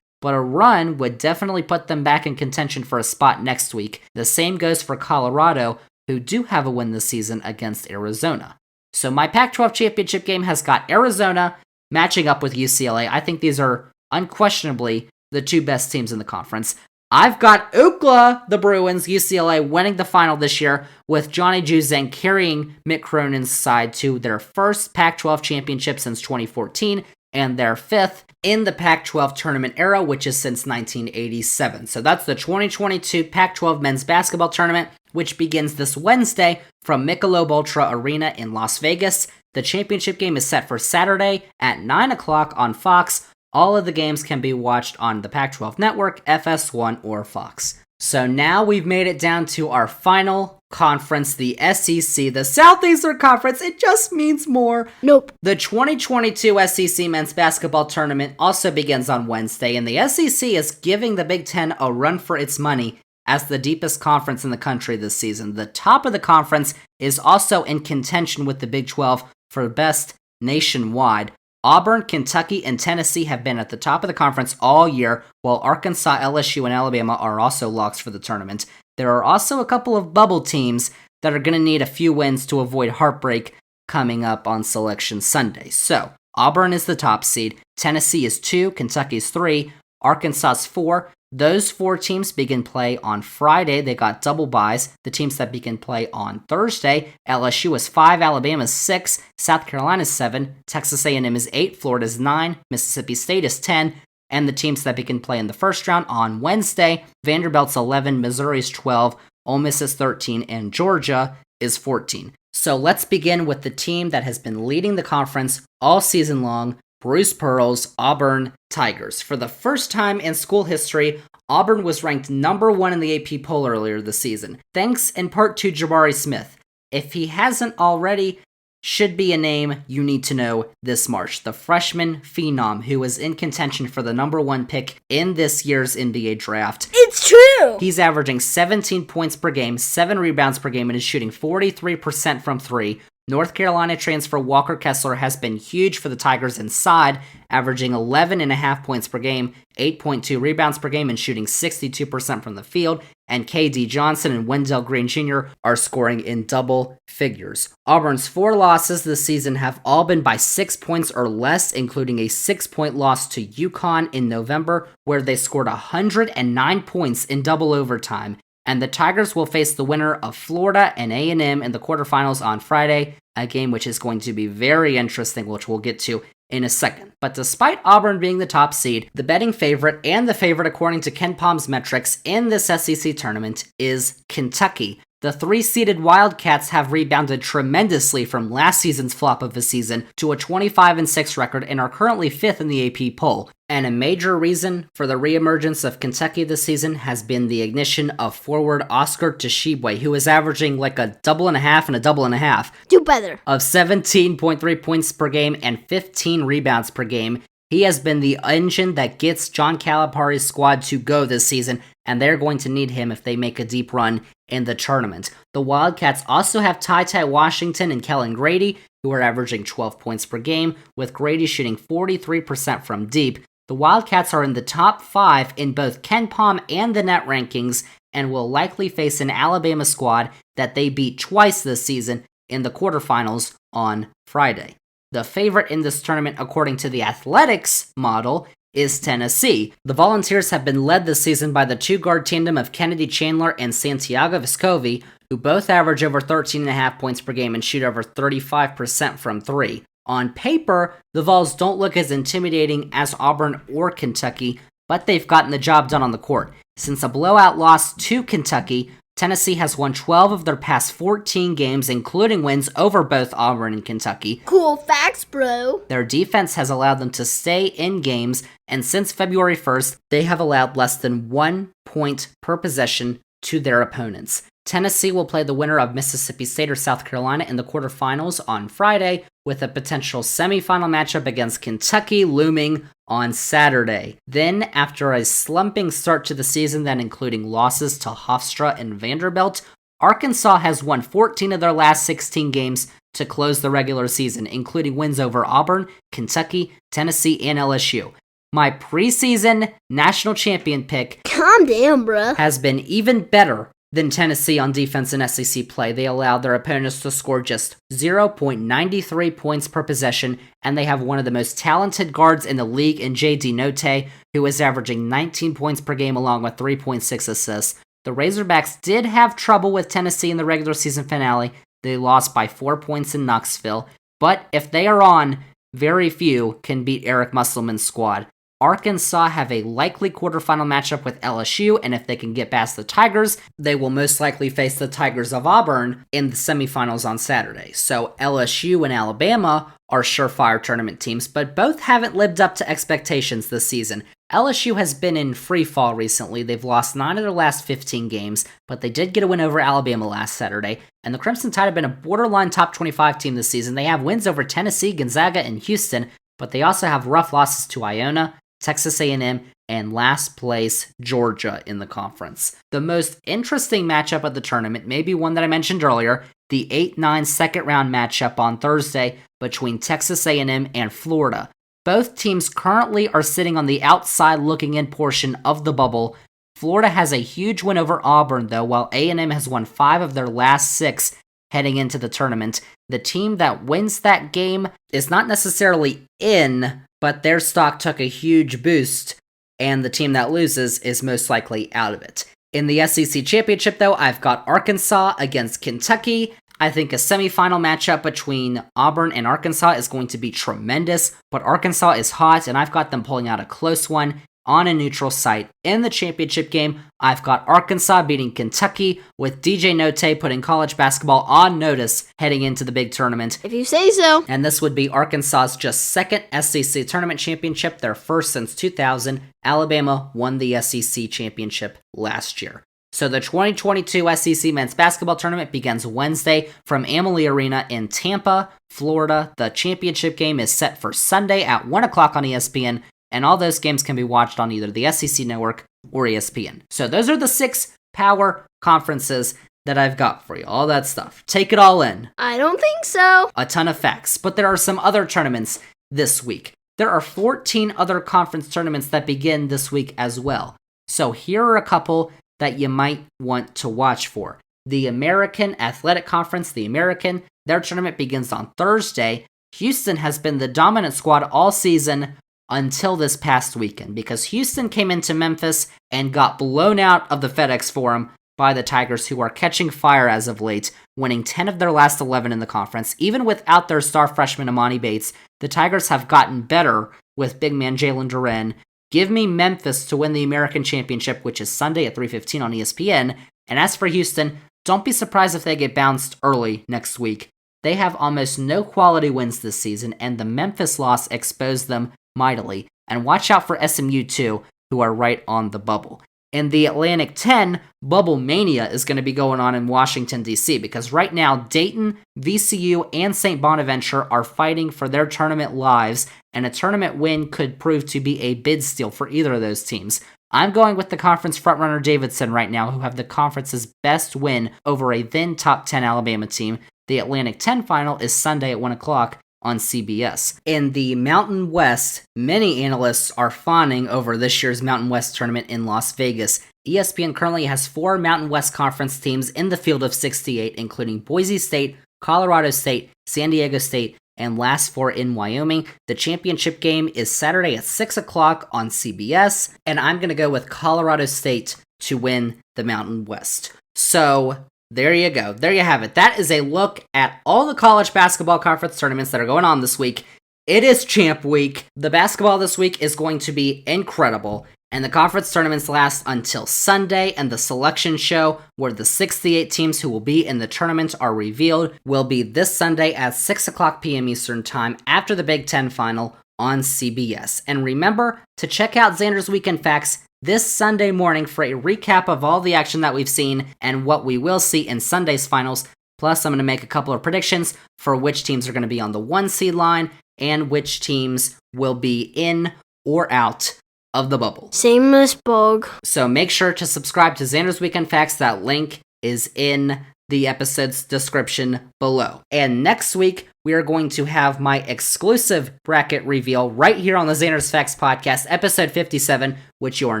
but a run would definitely put them back in contention for a spot next week. The same goes for Colorado, who do have a win this season against Arizona. So my Pac-12 championship game has got Arizona matching up with UCLA. I think these are unquestionably the 2 best teams in the conference. I've got Ucla, the Bruins, UCLA winning the final this year, with Johnny Juzang carrying Mick Cronin's side to their first Pac-12 championship since 2014 and their 5th in the Pac-12 tournament era, which is since 1987. So that's the 2022 Pac-12 men's basketball tournament, which begins this Wednesday from Michelob Ultra Arena in Las Vegas. The championship game is set for Saturday at 9 o'clock on Fox. All of the games can be watched on the Pac-12 Network, FS1, or Fox. So now we've made it down to our final conference, the SEC, the Southeastern Conference. It just means more. Nope. The 2022 SEC men's basketball tournament also begins on Wednesday, and the SEC is giving the Big Ten a run for its money as the deepest conference in the country this season. The top of the conference is also in contention with the Big 12 for best nationwide. Auburn, Kentucky, and Tennessee have been at the top of the conference all year, while Arkansas, LSU, and Alabama are also locks for the tournament. There are also a couple of bubble teams that are going to need a few wins to avoid heartbreak coming up on Selection Sunday. So, Auburn is the top seed, Tennessee is 2, Kentucky is 3, Arkansas is 4. Those 4 teams begin play on Friday. They got double byes. The teams that begin play on Thursday, LSU is 5, Alabama is 6, South Carolina is 7, Texas A&M is 8, Florida is 9, Mississippi State is 10, and the teams that begin play in the first round on Wednesday, Vanderbilt's 11, Missouri is 12, Ole Miss is 13, and Georgia is 14. So let's begin with the team that has been leading the conference all season long, Bruce Pearl's Auburn Tigers. For the first time in school history, Auburn was ranked number 1 in the AP poll earlier this season, thanks in part to Jabari Smith. If he hasn't already, should be a name you need to know this March. The freshman phenom who was in contention for the number 1 pick in this year's NBA draft. It's true! He's averaging 17 points per game, 7 rebounds per game, and is shooting 43% from 3. North Carolina transfer Walker Kessler has been huge for the Tigers inside, averaging 11.5 points per game, 8.2 rebounds per game, and shooting 62% from the field. And KD Johnson and Wendell Green Jr. are scoring in double figures. Auburn's 4 losses this season have all been by 6 points or less, including a 6-point loss to UConn in November, where they scored 109 points in double overtime. And the Tigers will face the winner of Florida and A&M in the quarterfinals on Friday, a game which is going to be very interesting, which we'll get to in a second. But despite Auburn being the top seed, the betting favorite and the favorite according to Ken Palm's metrics in this SEC tournament is Kentucky. The 3-seeded Wildcats have rebounded tremendously from last season's flop of a season to a 25-6 record and are currently 5th in the AP poll. And a major reason for the reemergence of Kentucky this season has been the ignition of forward Oscar Tshiebwe, who is averaging like a double and a half and a double and a half. Do better. Of 17.3 points per game and 15 rebounds per game. He has been the engine that gets John Calipari's squad to go this season, and they're going to need him if they make a deep run in the tournament. The Wildcats also have Ty Washington and Kellen Grady, who are averaging 12 points per game, with Grady shooting 43% from deep. The Wildcats are in the top 5 in both Ken Palm and the net rankings, and will likely face an Alabama squad that they beat twice this season in the quarterfinals on Friday. The favorite in this tournament, according to the Athletics model, is Tennessee. The Volunteers have been led this season by the 2-guard tandem of Kennedy Chandler and Santiago Vescovi, who both average over 13.5 points per game and shoot over 35% from 3. On paper, the Vols don't look as intimidating as Auburn or Kentucky, but they've gotten the job done on the court. Since a blowout loss to Kentucky, Tennessee has won 12 of their past 14 games, including wins over both Auburn and Kentucky. Cool facts, bro. Their defense has allowed them to stay in games, and since February 1st, they have allowed less than 1 point per possession to their opponents. Tennessee will play the winner of Mississippi State or South Carolina in the quarterfinals on Friday, with a potential semifinal matchup against Kentucky looming on Saturday. Then, after a slumping start to the season that including losses to Hofstra and Vanderbilt, Arkansas has won 14 of their last 16 games to close the regular season, including wins over Auburn, Kentucky, Tennessee, and LSU. My preseason national champion pick Calm down, bruh. has been even better than Tennessee on defense in SEC play. They allowed their opponents to score just 0.93 points per possession, and they have one of the most talented guards in the league in J.D. Notae, who is averaging 19 points per game along with 3.6 assists. The Razorbacks did have trouble with Tennessee in the regular season finale. They lost by 4 points in Knoxville, but if they are on, very few can beat Eric Musselman's squad. Arkansas have a likely quarterfinal matchup with LSU, and if they can get past the Tigers, they will most likely face the Tigers of Auburn in the semifinals on Saturday. So LSU and Alabama are surefire tournament teams, but both haven't lived up to expectations this season. LSU has been in free fall recently. They've lost 9 of their last 15 games, but they did get a win over Alabama last Saturday, and the Crimson Tide have been a borderline top 25 team this season. They have wins over Tennessee, Gonzaga, and Houston, but they also have rough losses to Iona, Texas A&M, and last place Georgia in the conference. The most interesting matchup of the tournament may be one that I mentioned earlier, the 8-9 second round matchup on Thursday between Texas A&M and Florida. Both teams currently are sitting on the outside looking in portion of the bubble. Florida has a huge win over Auburn though, while A&M has won 5 of their last 6 heading into the tournament. The team that wins that game is not necessarily in, but their stock took a huge boost, and the team that loses is most likely out of it. In the SEC Championship, though, I've got Arkansas against Kentucky. I think a semifinal matchup between Auburn and Arkansas is going to be tremendous, but Arkansas is hot, and I've got them pulling out a close one on a neutral site. In the championship game, I've got Arkansas beating Kentucky, with DJ Notae putting college basketball on notice heading into the big tournament. If you say so. And this would be Arkansas's just second SEC tournament championship, their first since 2000. Alabama won the SEC championship last year. So the 2022 SEC men's basketball tournament begins Wednesday from Amalie Arena in Tampa, Florida. The championship game is set for Sunday at 1 o'clock on ESPN, and all those games can be watched on either the SEC Network or ESPN. So those are the 6 power conferences that I've got for you. All that stuff. Take it all in. I don't think so. A ton of facts. But there are some other tournaments this week. There are 14 other conference tournaments that begin this week as well. So here are a couple that you might want to watch for. The American Athletic Conference, the American, their tournament begins on Thursday. Houston has been the dominant squad all season until this past weekend, because Houston came into Memphis and got blown out of the FedEx Forum by the Tigers, who are catching fire as of late, winning 10 of their last 11 in the conference. Even without their star freshman Amani Bates, the Tigers have gotten better with big man Jalen Duren. Give me Memphis to win the American Championship, which is Sunday at 3:15 on ESPN. And as for Houston, don't be surprised if they get bounced early next week. They have almost no quality wins this season, and the Memphis loss exposed them mightily. And watch out for SMU too, who are right on the bubble. In the Atlantic 10, Bubble Mania is going to be going on in Washington, D.C., because right now Dayton, VCU, and St. Bonaventure are fighting for their tournament lives, and a tournament win could prove to be a bid steal for either of those teams. I'm going with the conference frontrunner Davidson right now, who have the conference's best win over a then top 10 Alabama team. The Atlantic 10 final is Sunday at 1 o'clock on CBS. In the Mountain West, many analysts are fawning over this year's Mountain West tournament in Las Vegas. ESPN currently has 4 Mountain West Conference teams in the field of 68, including Boise State, Colorado State, San Diego State, and last 4 in Wyoming. The championship game is Saturday at 6 o'clock on CBS, and I'm going to go with Colorado State to win the Mountain West. So there you go. There you have it. That is a look at all the college basketball conference tournaments that are going on this week. It is Champ Week. The basketball this week is going to be incredible. And the conference tournaments last until Sunday, and the selection show, where the 68 teams who will be in the tournament are revealed, will be this Sunday at 6 o'clock p.m. Eastern Time after the Big Ten final on CBS. And remember to check out Zander's Weekend Facts this Sunday morning for a recap of all the action that we've seen and what we will see in Sunday's finals. Plus, I'm going to make a couple of predictions for which teams are going to be on the 1 seed line and which teams will be in or out of the bubble. Same as Bog. So make sure to subscribe to Zander's Weekend Facts. That link is in the episode's description below. And next week, we are going to have my exclusive bracket reveal right here on the Zander's Facts podcast, episode 57, which you are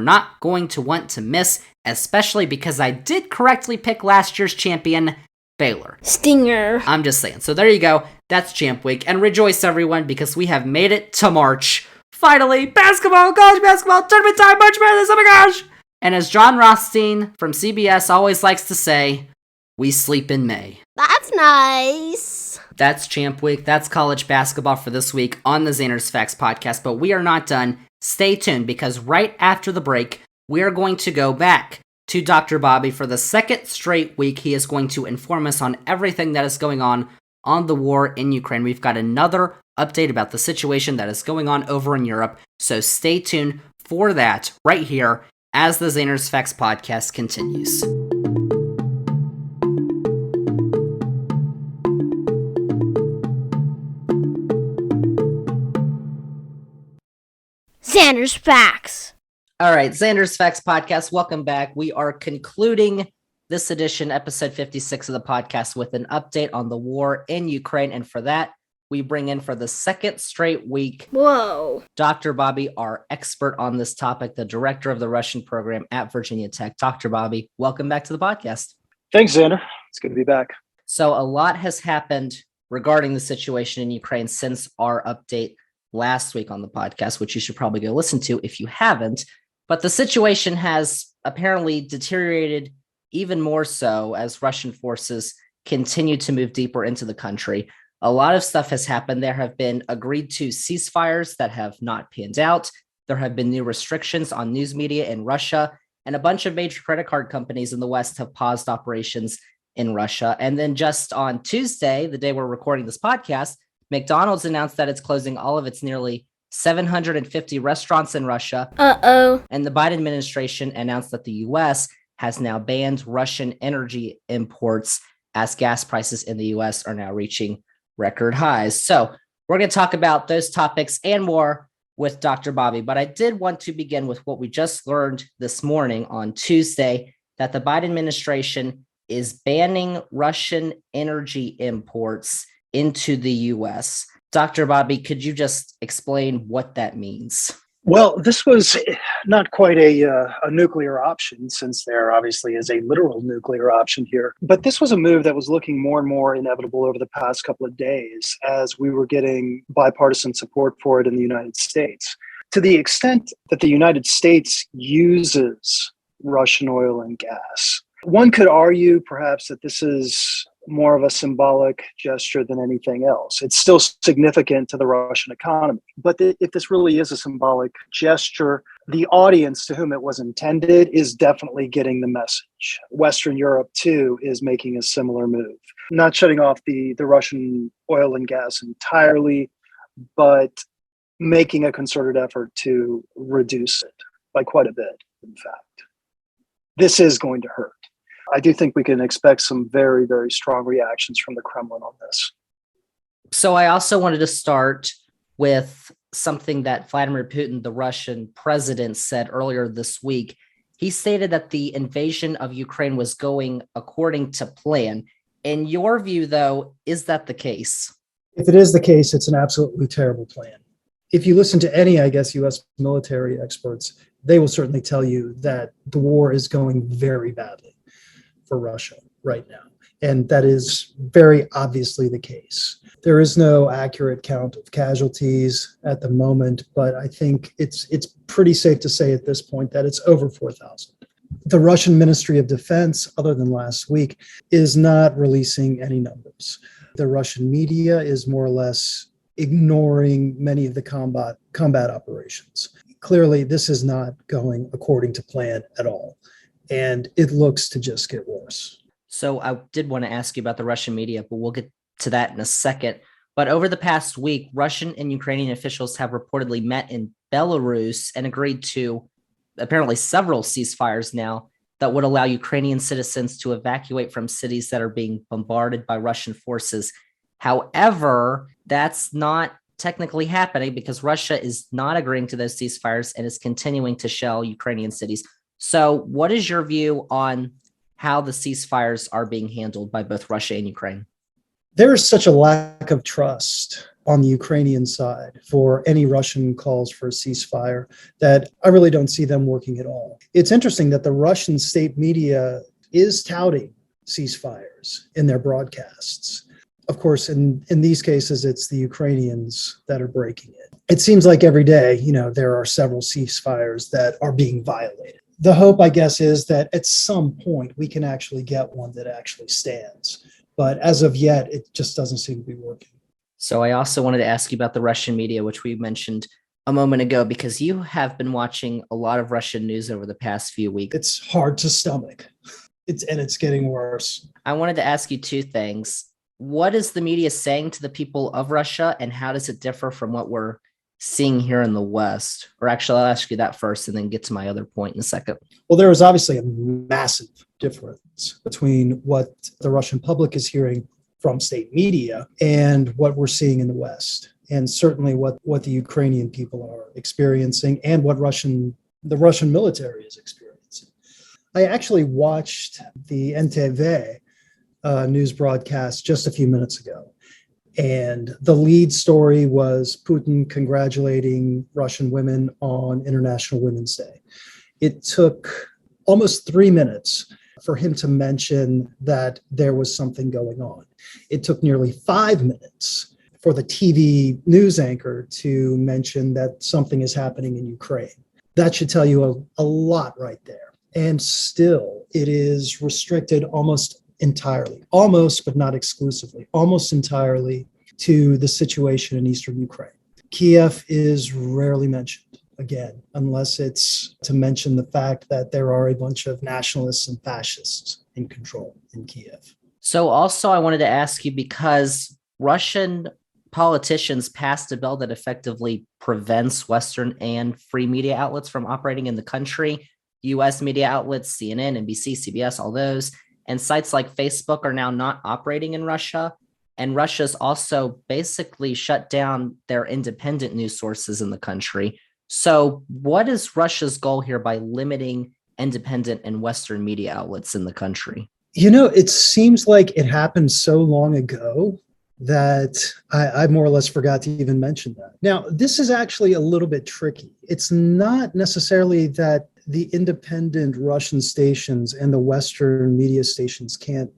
not going to want to miss, especially because I did correctly pick last year's champion, Baylor. Stinger. I'm just saying. So there you go. That's Champ Week. And rejoice, everyone, because we have made it to March. Finally, basketball, college basketball, tournament time, March Madness, oh my gosh! And as John Rothstein from CBS always likes to say, we sleep in May. That's nice. That's Champ Week. That's college basketball for this week on the Zander's Facts podcast. But we are not done. Stay tuned because right after the break, we are going to go back to Dr. Bobby for the second straight week. He is going to inform us on everything that is going on the war in Ukraine. We've got another update about the situation that is going on over in Europe. So stay tuned for that right here as the Zander's Facts podcast continues. Zander's Facts. All right, Zander's Facts podcast, welcome back. We are concluding this edition, episode 56 of the podcast, with an update on the war in Ukraine. And for that, we bring in for the second straight week, Whoa, Dr. Bobby, our expert on this topic, the director of the Russian program at Virginia Tech. Dr. Bobby, welcome back to the podcast. Thanks, Zander. It's good to be back. So a lot has happened regarding the situation in Ukraine since our update last week on the podcast, which you should probably go listen to if you haven't. But the situation has apparently deteriorated even more so as Russian forces continue to move deeper into the country. A lot of stuff has happened. There have been agreed to ceasefires that have not panned out. There have been new restrictions on news media in Russia, and a bunch of major credit card companies in the West have paused operations in Russia. And then just on Tuesday, the day we're recording this podcast, McDonald's announced that it's closing all of its nearly 750 restaurants in Russia. And the Biden administration announced that the U.S. has now banned Russian energy imports as gas prices in the U.S. are now reaching record highs. So we're going to talk about those topics and more with Dr. Bobby. But I did want to begin with what we just learned this morning on Tuesday, that the Biden administration is banning Russian energy imports into the U.S. Dr. Bobby, could you just explain what that means? Well, this was not quite a nuclear option, since there obviously is a literal nuclear option here. But this was a move that was looking more and more inevitable over the past couple of days as we were getting bipartisan support for it in the United States. To the extent that the United States uses Russian oil and gas, one could argue perhaps that this is more of a symbolic gesture than anything else. It's still significant to the Russian economy. But if this really is a symbolic gesture, the audience to whom it was intended is definitely getting the message. Western Europe, too, is making a similar move. Not shutting off the Russian oil and gas entirely, but making a concerted effort to reduce it by quite a bit, in fact. This is going to hurt. I do think we can expect some very, very strong reactions from the Kremlin on this. So I also wanted to start with something that Vladimir Putin, the Russian president, said earlier this week. He stated that the invasion of Ukraine was going according to plan. In your view, though, is that the case? If it is the case, it's an absolutely terrible plan. If you listen to any, U.S. military experts, they will certainly tell you that the war is going very badly for Russia right now. And that is very obviously the case. There is no accurate count of casualties at the moment, but I think it's pretty safe to say at this point that it's over 4,000. The Russian Ministry of Defense, other than last week, is not releasing any numbers. The Russian media is more or less ignoring many of the combat operations. Clearly, this is not going according to plan at all. And it looks to just get worse. So I did want to ask you about the Russian media, but we'll get to that in a second. But over the past week, Russian and Ukrainian officials have reportedly met in Belarus and agreed to apparently several ceasefires now that would allow Ukrainian citizens to evacuate from cities that are being bombarded by Russian forces. However, that's not technically happening because Russia is not agreeing to those ceasefires and is continuing to shell Ukrainian cities. So what is your view on how the ceasefires are being handled by both Russia and Ukraine? There is such a lack of trust on the Ukrainian side for any Russian calls for a ceasefire that I really don't see them working at all. It's interesting that the Russian state media is touting ceasefires in their broadcasts. Of course, in these cases, it's the Ukrainians that are breaking it. It seems like every day, there are several ceasefires that are being violated. The hope, I guess, is that at some point we can actually get one that actually stands. But as of yet, it just doesn't seem to be working. So I also wanted to ask you about the Russian media, which we mentioned a moment ago, because you have been watching a lot of Russian news over the past few weeks. It's hard to stomach. It's getting worse. I wanted to ask you two things. What is the media saying to the people of Russia, and how does it differ from what we're seeing here in the West? Or actually, I'll ask you that first and then get to my other point in a second. Well, there is obviously a massive difference between what the Russian public is hearing from state media and what we're seeing in the West, and certainly what the Ukrainian people are experiencing and what the Russian military is experiencing. I actually watched the NTV news broadcast just a few minutes ago, and the lead story was Putin congratulating Russian women on International Women's Day. It took almost 3 minutes for him to mention that there was something going on. It took nearly 5 minutes for the TV news anchor to mention that something is happening in Ukraine. That should tell you a lot right there. And still, it is restricted almost but not exclusively, almost entirely to the situation in eastern Ukraine. Kiev is rarely mentioned, again, unless it's to mention the fact that there are a bunch of nationalists and fascists in control in Kiev. So also I wanted to ask you, because Russian politicians passed a bill that effectively prevents Western and free media outlets from operating in the country. U.S. media outlets, CNN, NBC, CBS, all those, and sites like Facebook are now not operating in Russia. And Russia's also basically shut down their independent news sources in the country. So what is Russia's goal here by limiting independent and Western media outlets in the country? It seems like it happened so long ago that I more or less forgot to even mention that. Now, this is actually a little bit tricky. It's not necessarily that the independent Russian stations and the Western media stations can't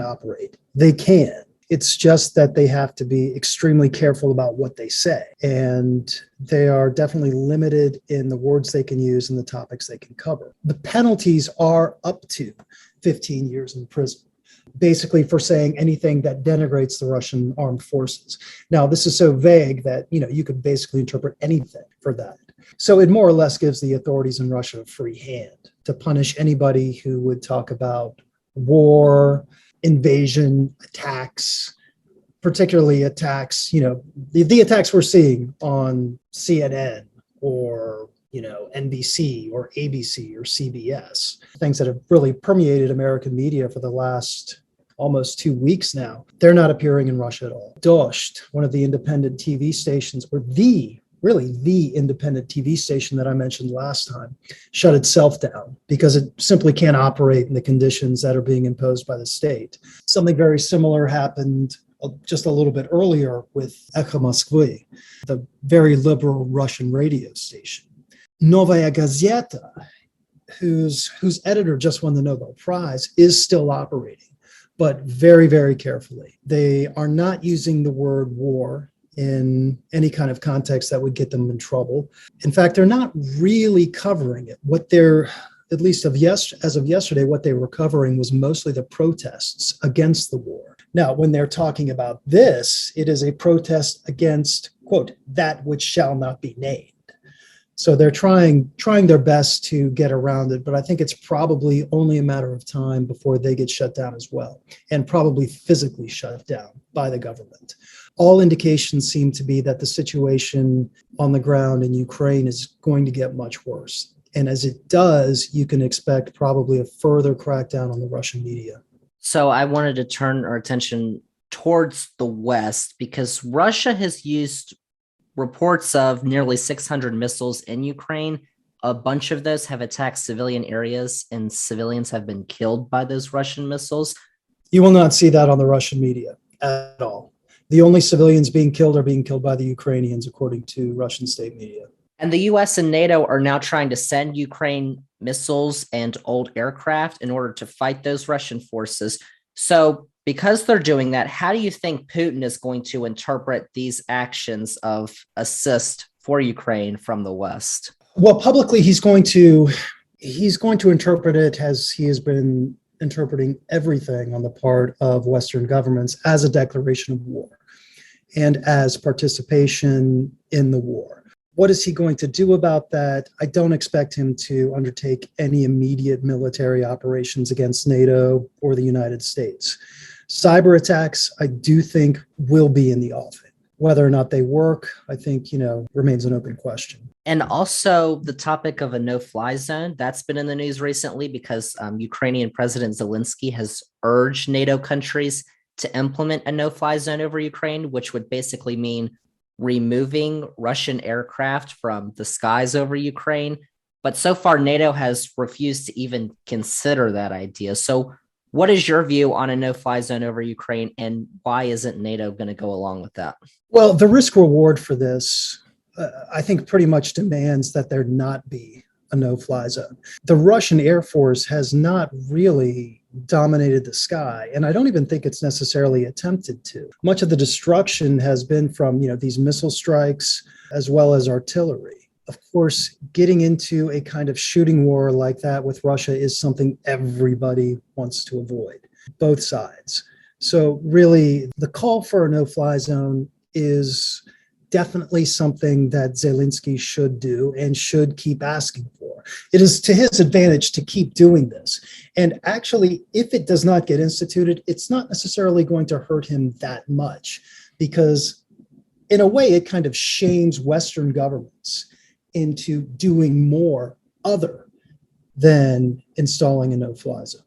operate. They can. It's just that they have to be extremely careful about what they say. And they are definitely limited in the words they can use and the topics they can cover. The penalties are up to 15 years in prison, basically for saying anything that denigrates the Russian armed forces. Now, this is so vague that, you could basically interpret anything for that. So it more or less gives the authorities in Russia a free hand to punish anybody who would talk about war, invasion, attacks, particularly attacks, the attacks we're seeing on CNN or, NBC or ABC or CBS, things that have really permeated American media for the last almost 2 weeks now. They're not appearing in Russia at all. Dost, one of the independent TV stations, or the independent TV station that I mentioned last time, shut itself down because it simply can't operate in the conditions that are being imposed by the state. Something very similar happened just a little bit earlier with Acc Moskvy, the very liberal Russian radio station. Novaya Gazeta, whose editor just won the Nobel Prize, is still operating, but very, very carefully. They are not using the word war in any kind of context that would get them in trouble. In fact, they're not really covering it. What they're, at least as of yesterday, what they were covering was mostly the protests against the war. Now, when they're talking about this, it is a protest against, quote, that which shall not be named. So they're trying their best to get around it, but I think it's probably only a matter of time before they get shut down as well, and probably physically shut down by the government. All indications seem to be that the situation on the ground in Ukraine is going to get much worse. And as it does, you can expect probably a further crackdown on the Russian media. So I wanted to turn our attention towards the West because Russia has used reports of nearly 600 missiles in Ukraine. A bunch of those have attacked civilian areas and civilians have been killed by those Russian missiles. You will not see that on the Russian media at all. The only civilians being killed are being killed by the Ukrainians, according to Russian state media. And the US and NATO are now trying to send Ukraine missiles and old aircraft in order to fight those Russian forces. So because they're doing that, how do you think Putin is going to interpret these actions of assist for Ukraine from the West? Well, publicly, he's going to interpret it as he has been interpreting everything on the part of Western governments as a declaration of war and as participation in the war. What is he going to do about that? I don't expect him to undertake any immediate military operations against NATO or the United States. Cyber attacks, I do think, will be in the offing. Whether or not they work, I think, remains an open question. And also the topic of a no-fly zone, that's been in the news recently because Ukrainian President Zelensky has urged NATO countries to implement a no-fly zone over Ukraine, which would basically mean removing Russian aircraft from the skies over Ukraine. But so far, NATO has refused to even consider that idea. So what is your view on a no-fly zone over Ukraine, and why isn't NATO going to go along with that? Well, the risk reward for this, I think, pretty much demands that there not be a no-fly zone. The Russian Air Force has not really dominated the sky, and I don't even think it's necessarily attempted to. Much of the destruction has been from, these missile strikes as well as artillery. Of course, getting into a kind of shooting war like that with Russia is something everybody wants to avoid, both sides. So really, the call for a no-fly zone is definitely something that Zelensky should do and should keep asking for. It is to his advantage to keep doing this. And actually, if it does not get instituted, it's not necessarily going to hurt him that much because in a way, it kind of shames Western governments into doing more other than installing a no-fly zone.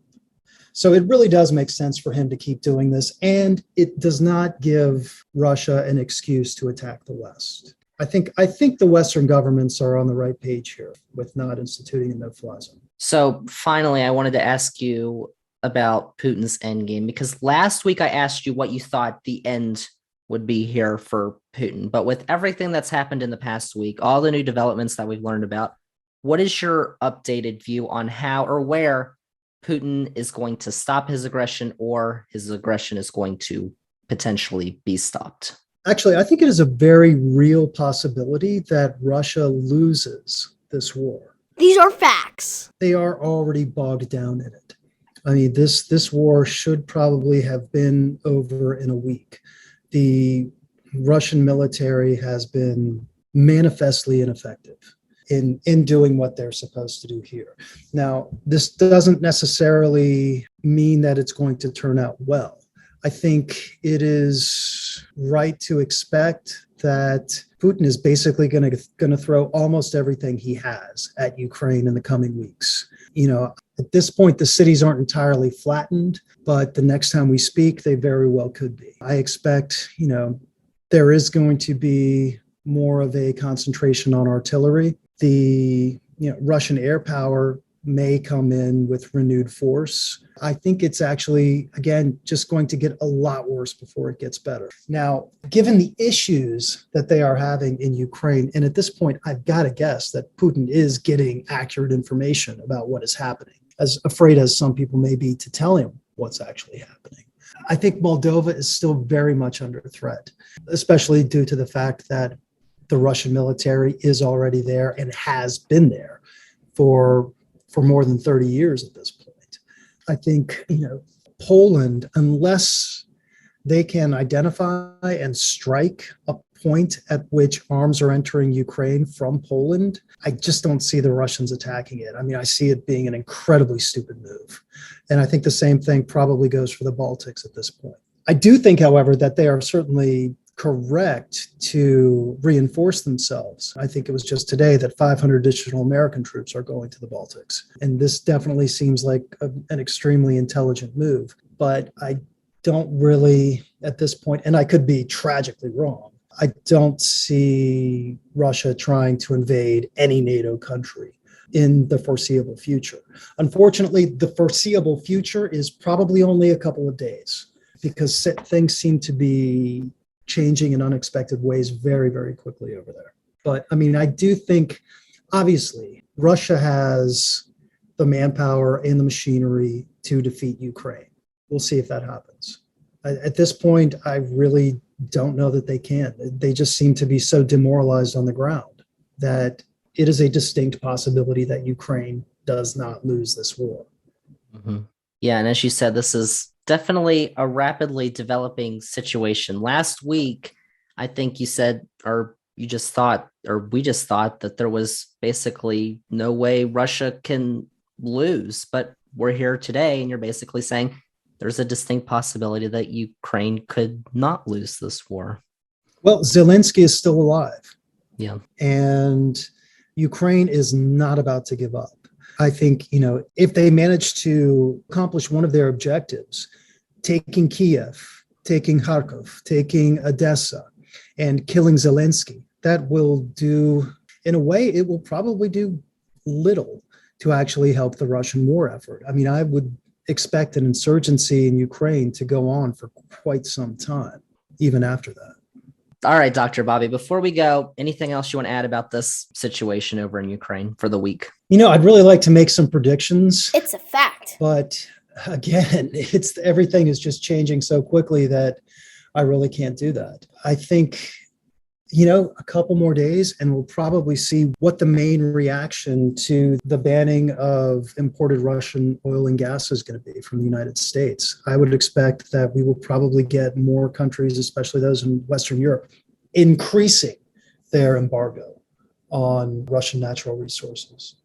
So it really does make sense for him to keep doing this, and it does not give Russia an excuse to attack the West. I think the Western governments are on the right page here with not instituting a no-fly zone. So finally, I wanted to ask you about Putin's endgame, because last week I asked you what you thought the end would be here for Putin. But with everything that's happened in the past week, all the new developments that we've learned about, what is your updated view on how or where Putin is going to stop his aggression, or his aggression is going to potentially be stopped? Actually, I think it is a very real possibility that Russia loses this war. These are facts. They are already bogged down in it. I mean, this war should probably have been over in a week. The Russian military has been manifestly ineffective in doing what they're supposed to do here. Now, this doesn't necessarily mean that it's going to turn out well. I think it is right to expect that Putin is basically going to throw almost everything he has at Ukraine in the coming weeks. At this point, the cities aren't entirely flattened, but the next time we speak, they very well could be. I expect, there is going to be more of a concentration on artillery. The Russian air power may come in with renewed force. I think it's actually, again, just going to get a lot worse before it gets better. Now, given the issues that they are having in Ukraine, and at this point, I've got to guess that Putin is getting accurate information about what is happening, as afraid as some people may be to tell him what's actually happening. I think Moldova is still very much under threat, especially due to the fact that the Russian military is already there and has been there for more than 30 years at this point. I think, Poland, unless they can identify and strike a point at which arms are entering Ukraine from Poland, I just don't see the Russians attacking it. I mean, I see it being an incredibly stupid move. And I think the same thing probably goes for the Baltics at this point. I do think, however, that they are certainly correct to reinforce themselves. I think it was just today that 500 additional American troops are going to the Baltics. And this definitely seems like an extremely intelligent move. But I don't really, at this point, and I could be tragically wrong, I don't see Russia trying to invade any NATO country in the foreseeable future. Unfortunately, the foreseeable future is probably only a couple of days because things seem to be changing in unexpected ways very, very quickly over there. But I mean, I do think, obviously, Russia has the manpower and the machinery to defeat Ukraine. We'll see if that happens. At this point, I really don't know that they can. They just seem to be so demoralized on the ground that it is a distinct possibility that Ukraine does not lose this war. Mm-hmm. Yeah, and as you said, this is definitely a rapidly developing situation. Last week, I think you said, or you just thought, or we just thought that there was basically no way Russia can lose. But we're here today, and you're basically saying there's a distinct possibility that Ukraine could not lose this war. Well, Zelensky is still alive. Yeah. And Ukraine is not about to give up. I think, if they manage to accomplish one of their objectives, taking Kiev, taking Kharkov, taking Odessa, and killing Zelensky, that will do, in a way, it will probably do little to actually help the Russian war effort. I mean, I would expect an insurgency in Ukraine to go on for quite some time, even after that. All right, Dr. Bobby, before we go, anything else you want to add about this situation over in Ukraine for the week? I'd really like to make some predictions. It's a fact. But again, everything is just changing so quickly that I really can't do that. I think, a couple more days and we'll probably see what the main reaction to the banning of imported Russian oil and gas is going to be from the United States. I would expect that we will probably get more countries, especially those in Western Europe, increasing their embargo on Russian natural resources.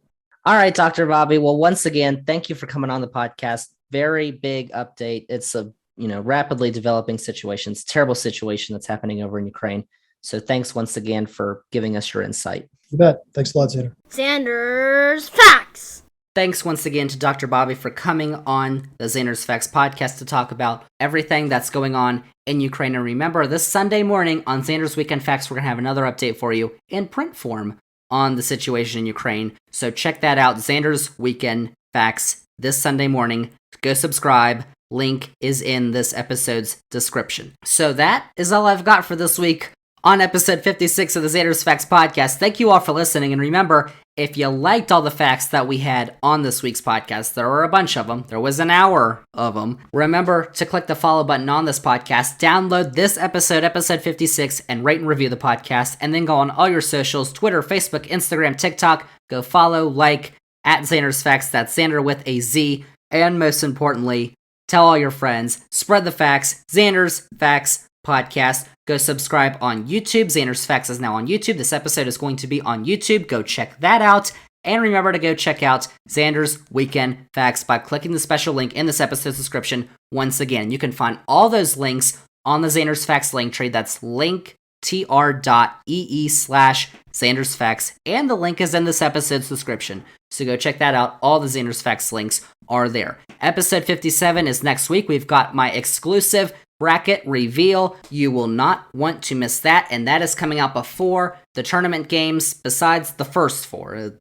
All right, Dr. Bobby. Well, once again, thank you for coming on the podcast. Very big update. It's a rapidly developing situation. It's a terrible situation that's happening over in Ukraine. So thanks once again for giving us your insight. You bet. Thanks a lot, Zander. Zander's Facts. Thanks once again to Dr. Bobby for coming on the Zander's Facts podcast to talk about everything that's going on in Ukraine. And remember, this Sunday morning on Zander's Weekend Facts, we're going to have another update for you in print form on the situation in Ukraine. So check that out, Zander's Weekend Facts, this Sunday morning. Go subscribe. Link is in this episode's description. So that is all I've got for this week on episode 56 of the Zander's Facts podcast. Thank you all for listening. And remember, if you liked all the facts that we had on this week's podcast, there were a bunch of them. There was an hour of them. Remember to click the follow button on this podcast, download this episode 56, and rate and review the podcast. And then go on all your socials, Twitter, Facebook, Instagram, TikTok. Go follow, like, at Zander's Facts. That's Zander with a Z. And most importantly, tell all your friends. Spread the facts. Zander's Facts podcast. Go subscribe on YouTube. Zander's Facts is now on YouTube. This episode is going to be on YouTube. Go check that out. And remember to go check out Zander's Weekend Facts by clicking the special link in this episode's description. Once again, you can find all those links on the Zander's Facts Linktree. That's linktr.ee/Zander's Facts. And the link is in this episode's description. So go check that out. All the Zander's Facts links are there. Episode 57 is next week. We've got my exclusive bracket reveal. You will not want to miss that, and that is coming out before the tournament games, besides the first four.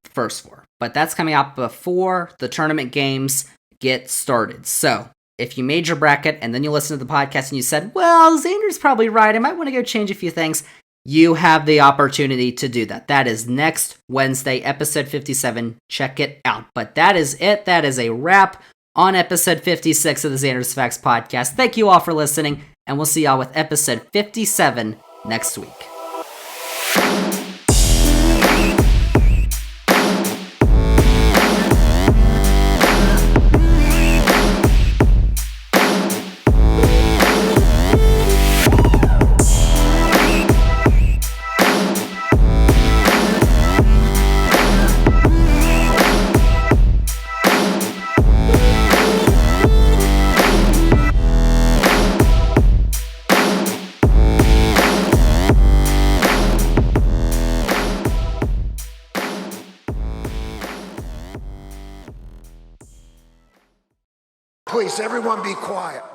But that's coming out before the tournament games get started. So if you made your bracket and then you listen to the podcast and you said, well, Zander's probably right, I might want to go change a few things, you have the opportunity to do that. That is next Wednesday, episode 57. Check it out. But that is it. That is a wrap on episode 56 of the Zander's Facts podcast. Thank you all for listening, and we'll see y'all with episode 57 next week. Please, everyone be quiet.